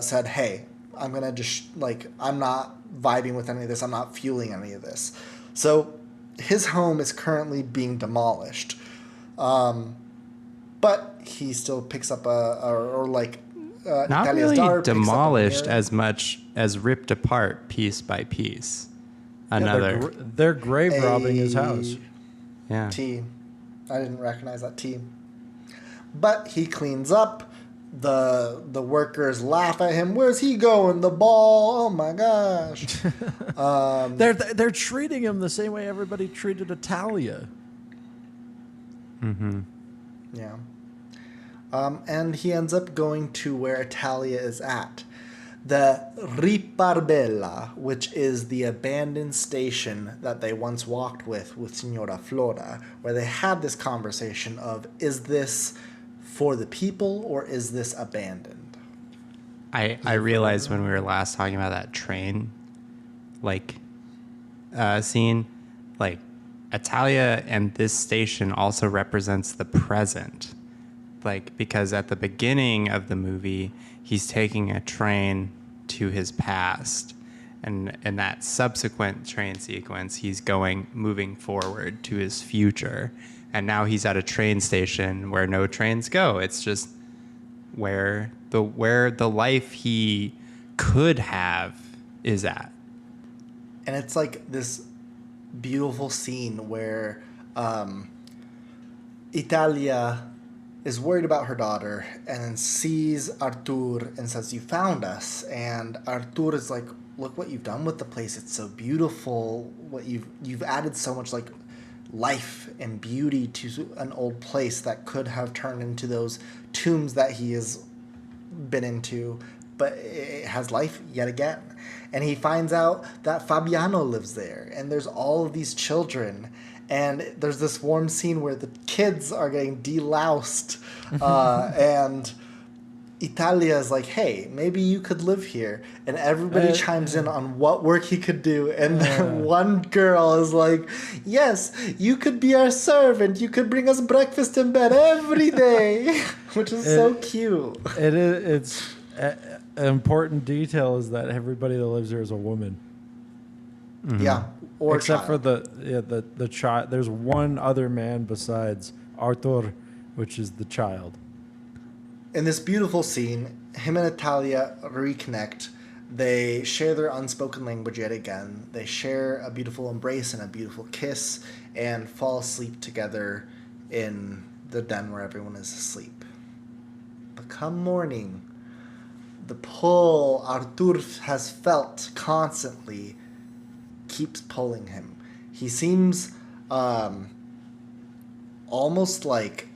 said, "Hey, I'm gonna just I'm not vibing with any of this. I'm not fueling any of this." So his home is currently being demolished. But he still picks up Not Italia's daughter really picks up a demolished mirror. as much as ripped apart piece by piece. Another, They're grave robbing his house. yeah. T. I didn't recognize that T. But he cleans up. The workers laugh at him. Where's he going? The ball. Oh my gosh. They're treating him the same way everybody treated Italia. Mm-hmm. Yeah. And he ends up going to where Italia is at. The Riparbella, which is the abandoned station that they once walked with Signora Flora, where they had this conversation of, is this for the people or is this abandoned? I realized when we were last talking about that train, scene, Italia and this station also represents the present. Because at the beginning of the movie, he's taking a train to his past. And in that subsequent train sequence, he's moving forward to his future. And now he's at a train station where no trains go. It's just where the life he could have is at. And it's like this beautiful scene where Italia is worried about her daughter and then sees Artur and says, "You found us." And Artur is like, "Look what you've done with the place. It's so beautiful. What you've added so much life and beauty to an old place that could have turned into those tombs that he has been into, but it has life yet again." And he finds out that Fabiano lives there, and there's all of these children, and there's this warm scene where the kids are getting deloused, and Italia is like, "Hey, maybe you could live here," and everybody chimes in on what work he could do, and then one girl is like, "Yes, you could be our servant. You could bring us breakfast in bed every day," which is so cute. It is. It's an important detail is that everybody that lives there is a woman. Mm-hmm. Yeah, or Except for child. the child. There's one other man besides Artur, which is the child. In this beautiful scene, him and Italia reconnect. They share their unspoken language yet again. They share a beautiful embrace and a beautiful kiss and fall asleep together in the den where everyone is asleep. But come morning, the pull Artur has felt constantly keeps pulling him. He seems almost like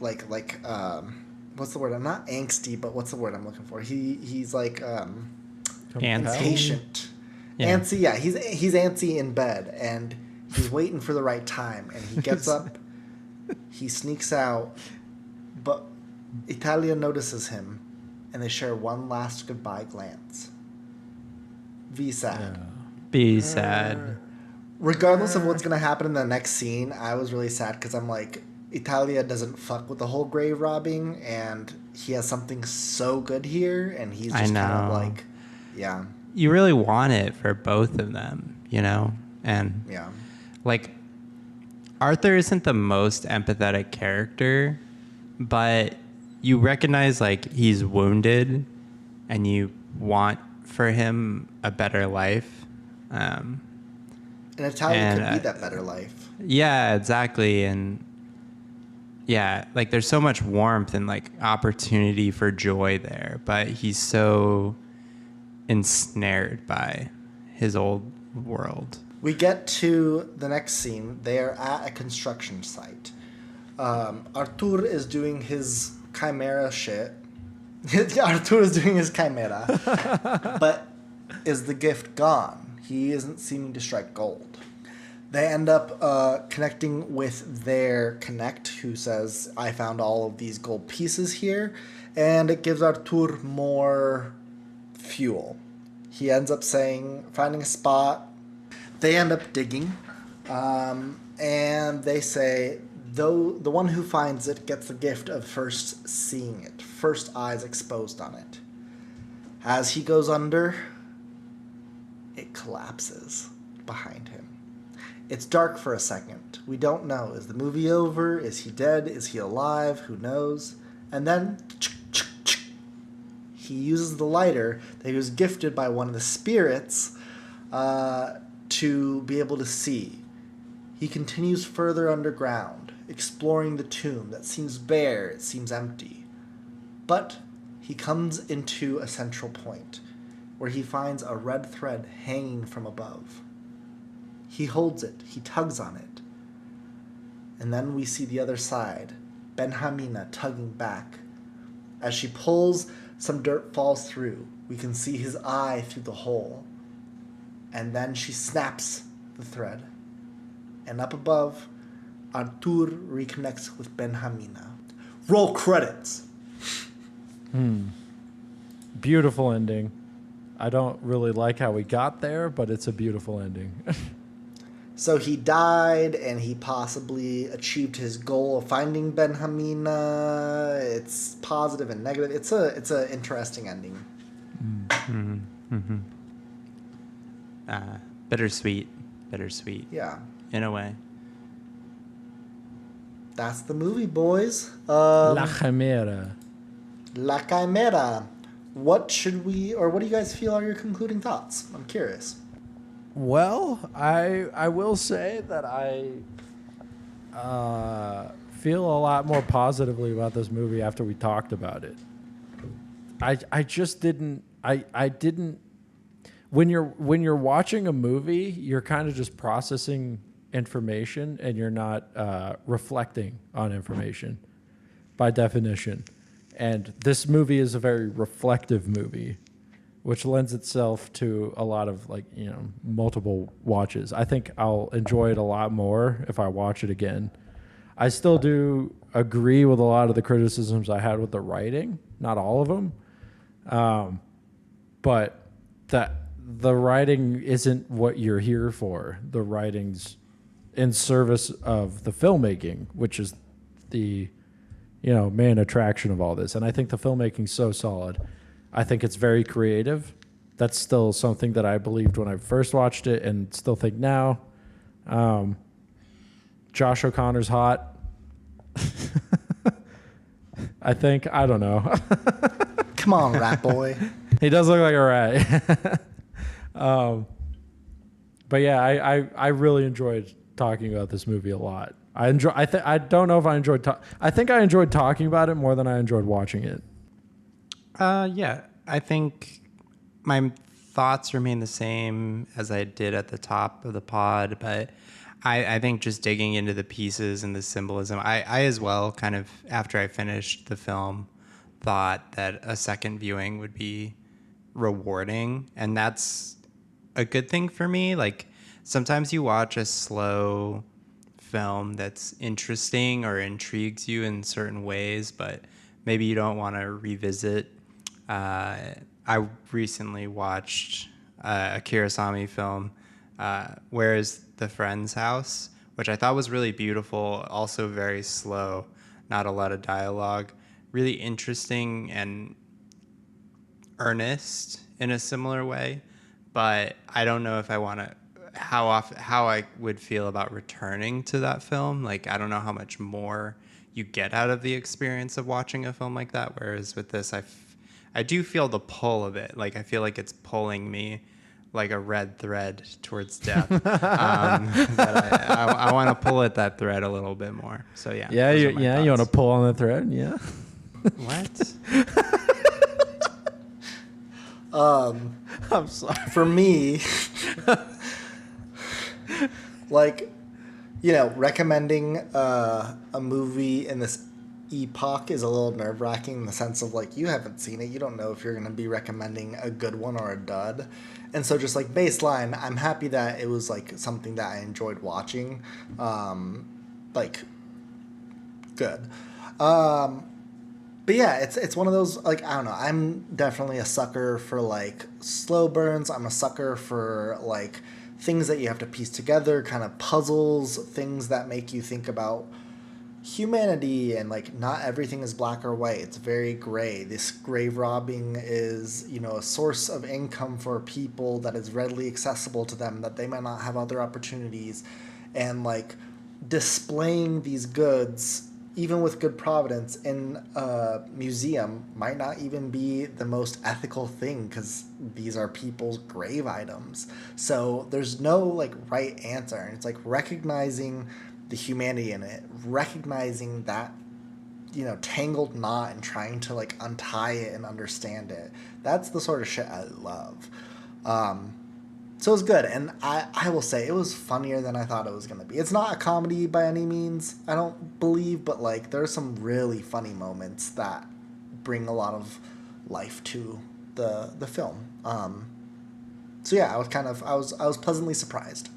what's the word? I'm not angsty, but what's the word I'm looking for? He's like Antsy. impatient. Yeah. Antsy, yeah. He's antsy in bed, and he's waiting for the right time, and he gets up, he sneaks out, but Italia notices him, and they share one last goodbye glance. Be sad. Be sad. Regardless of what's going to happen in the next scene, I was really sad because I'm like, Italia doesn't fuck with the whole grave robbing, and he has something so good here, and he's just kind of like, yeah. You really want it for both of them, you know? And Yeah. like, Arthur isn't the most empathetic character, but you recognize like he's wounded and you want for him a better life. And Italia and, could be that better life. Yeah, exactly. And yeah, like there's so much warmth and like opportunity for joy there, but he's so ensnared by his old world. We get to the next scene. They are at a construction site. Arthur is doing his chimera shit. Arthur is doing his chimera. But is the gift gone? He isn't seeming to strike gold. They end up connecting with their connect, who says, I found all of these gold pieces here. And it gives Arthur more fuel. He ends up finding a spot. They end up digging, and they say, though the one who finds it gets the gift of first seeing it, first eyes exposed on it. As he goes under, it collapses behind him. It's dark for a second. We don't know. Is the movie over? Is he dead? Is he alive? Who knows? And then he uses the lighter that he was gifted by one of the spirits to be able to see. He continues further underground, exploring the tomb that seems bare, it seems empty. But he comes into a central point where he finds a red thread hanging from above. He holds it, he tugs on it. And then we see the other side, Benhamina tugging back. As she pulls, some dirt falls through. We can see his eye through the hole. And then she snaps the thread. And up above, Arthur reconnects with Benhamina. Roll credits! Beautiful ending. I don't really like how we got there, but it's a beautiful ending. So he died, and he possibly achieved his goal of finding Benhamina. It's positive and negative. It's a interesting ending. Bittersweet. Yeah. In a way. That's the movie, boys. La Chimera. La Chimera. What do you guys feel are your concluding thoughts? I'm curious. Well, I will say that I feel a lot more positively about this movie after we talked about it. I just didn't. I didn't. When you're watching a movie, you're kind of just processing information, and you're not reflecting on information by definition. And this movie is a very reflective movie, which lends itself to a lot of multiple watches. I think I'll enjoy it a lot more if I watch it again. I still do agree with a lot of the criticisms I had with the writing, not all of them, but that the writing isn't what you're here for. The writing's in service of the filmmaking, which is the main attraction of all this. And I think the filmmaking's so solid. I think it's very creative. That's still something that I believed when I first watched it and still think now. Josh O'Connor's hot. I think. I don't know. Come on, rat boy. He does look like a rat. But yeah, I really enjoyed talking about this movie a lot. I don't know if I enjoyed. I think I enjoyed talking about it more than I enjoyed watching it. Yeah, I think my thoughts remain the same as I did at the top of the pod, but I think just digging into the pieces and the symbolism, I as well kind of, after I finished the film, thought that a second viewing would be rewarding, and that's a good thing for me. Like sometimes you watch a slow film that's interesting or intrigues you in certain ways, but maybe you don't want to revisit. I recently watched a Kurosawa film, Where is the Friend's House, which I thought was really beautiful, also very slow, not a lot of dialogue, really interesting and earnest in a similar way. But I don't know if I want to, how I would feel about returning to that film. Like, I don't know how much more you get out of the experience of watching a film like that. Whereas with this, I do feel the pull of it. Like, I feel like it's pulling me like a red thread towards death. But I want to pull at that thread a little bit more. So yeah. Yeah, you want to pull on the thread, yeah. What? I'm sorry. For me, like, recommending a movie in this epoch is a little nerve-wracking in the sense of, like, you haven't seen it. You don't know if you're going to be recommending a good one or a dud. And so just, like, baseline, I'm happy that it was, like, something that I enjoyed watching. Like, good. But yeah, it's one of those, like, I don't know. I'm definitely a sucker for, like, slow burns. I'm a sucker for, like, things that you have to piece together, kind of puzzles, things that make you think about humanity, and, like, not everything is black or white. It's very gray. This grave robbing is, a source of income for people that is readily accessible to them, that they might not have other opportunities. And, like, displaying these goods, even with good providence, in a museum might not even be the most ethical thing, because these are people's grave items. So there's no, like, right answer. And it's, like, recognizing the humanity in it, recognizing that, tangled knot, and trying to, like, untie it and understand it. That's the sort of shit I love. So it was good, and I will say it was funnier than I thought it was going to be. It's not a comedy by any means, I don't believe, but, like, there are some really funny moments that bring a lot of life to the film. So yeah, I was pleasantly surprised.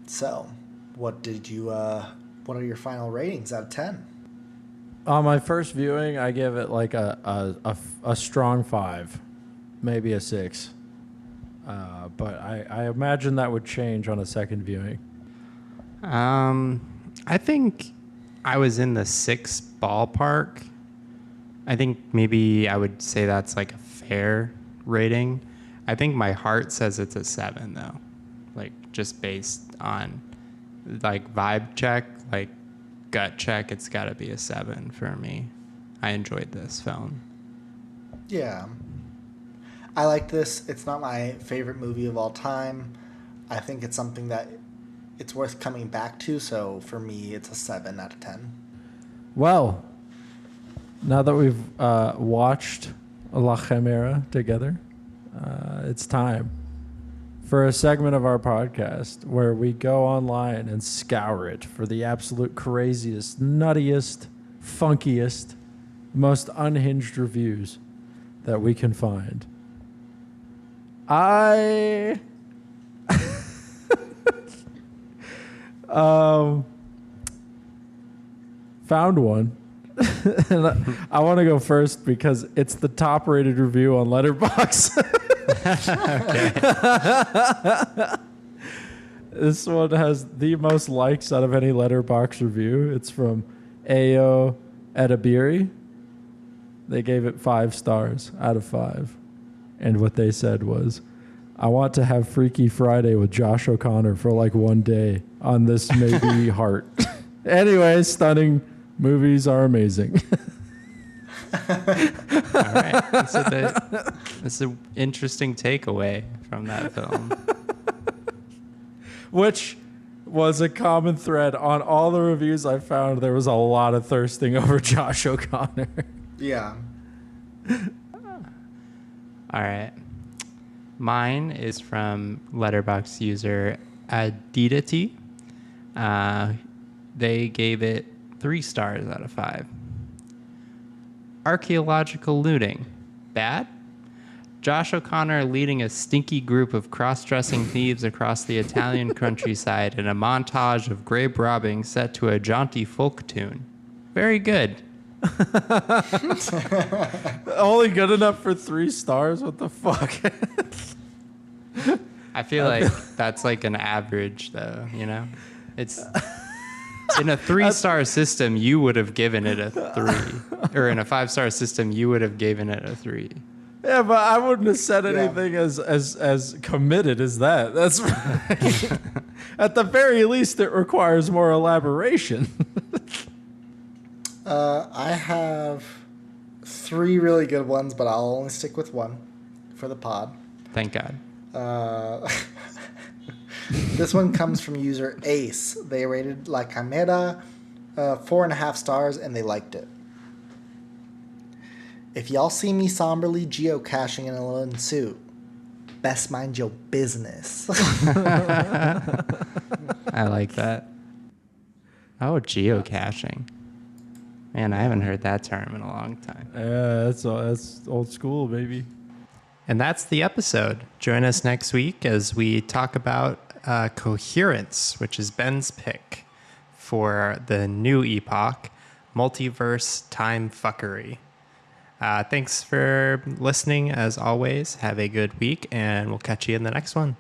So, what are your final ratings out of 10? On my first viewing, I give it like a strong 5, maybe a 6. But I imagine that would change on a second viewing. I think I was in the 6 ballpark. I think maybe I would say that's like a fair rating. I think my heart says it's a 7 though. Like, just based on, like, vibe check, like gut check, it's got to be a 7 for me. I enjoyed this film. Yeah. I like this. It's not my favorite movie of all time. I think it's something that it's worth coming back to, so for me, it's a 7 out of 10. Well, now that we've watched La Chimera together, it's time for a segment of our podcast where we go online and scour it for the absolute craziest, nuttiest, funkiest, most unhinged reviews that we can find. I found one. And I want to go first because it's the top rated review on Letterboxd. This one has the most likes out of any Letterboxd review. It's from Ayo Edabiri. They gave it 5 stars out of 5. And what they said was, I want to have Freaky Friday with Josh O'Connor for like one day on this maybe heart. Anyway, stunning. Movies are amazing. All right. That's an interesting takeaway from that film. Which was a common thread on all the reviews I found. There was a lot of thirsting over Josh O'Connor. Yeah. All right. Mine is from Letterboxd user Adidity. They gave it 3 stars out of 5. archaeological looting. Bad? Josh O'Connor leading a stinky group of cross-dressing thieves across the Italian countryside in a montage of grave robbing set to a jaunty folk tune. Very good. Only good enough for 3 stars? What the fuck? I feel like that's like an average, though, you know? It's in a 3-star system, you would have given it a 3. Or in a 5-star system, you would have given it a 3. Yeah, but I wouldn't have said anything as committed as that. That's right. At the very least, it requires more elaboration. I have 3 really good ones, but I'll only stick with one for the pod. Thank God. This one comes from user Ace. They rated La Chimera 4.5 stars, and they liked it. If y'all see me somberly geocaching in a linen suit, best mind your business. I like that. Oh, geocaching. Man, I haven't heard that term in a long time. Yeah, that's old school, baby. And that's the episode. Join us next week as we talk about Coherence, which is Ben's pick for the new epoch, multiverse time fuckery. Thanks for listening, as always. Have a good week, and we'll catch you in the next one.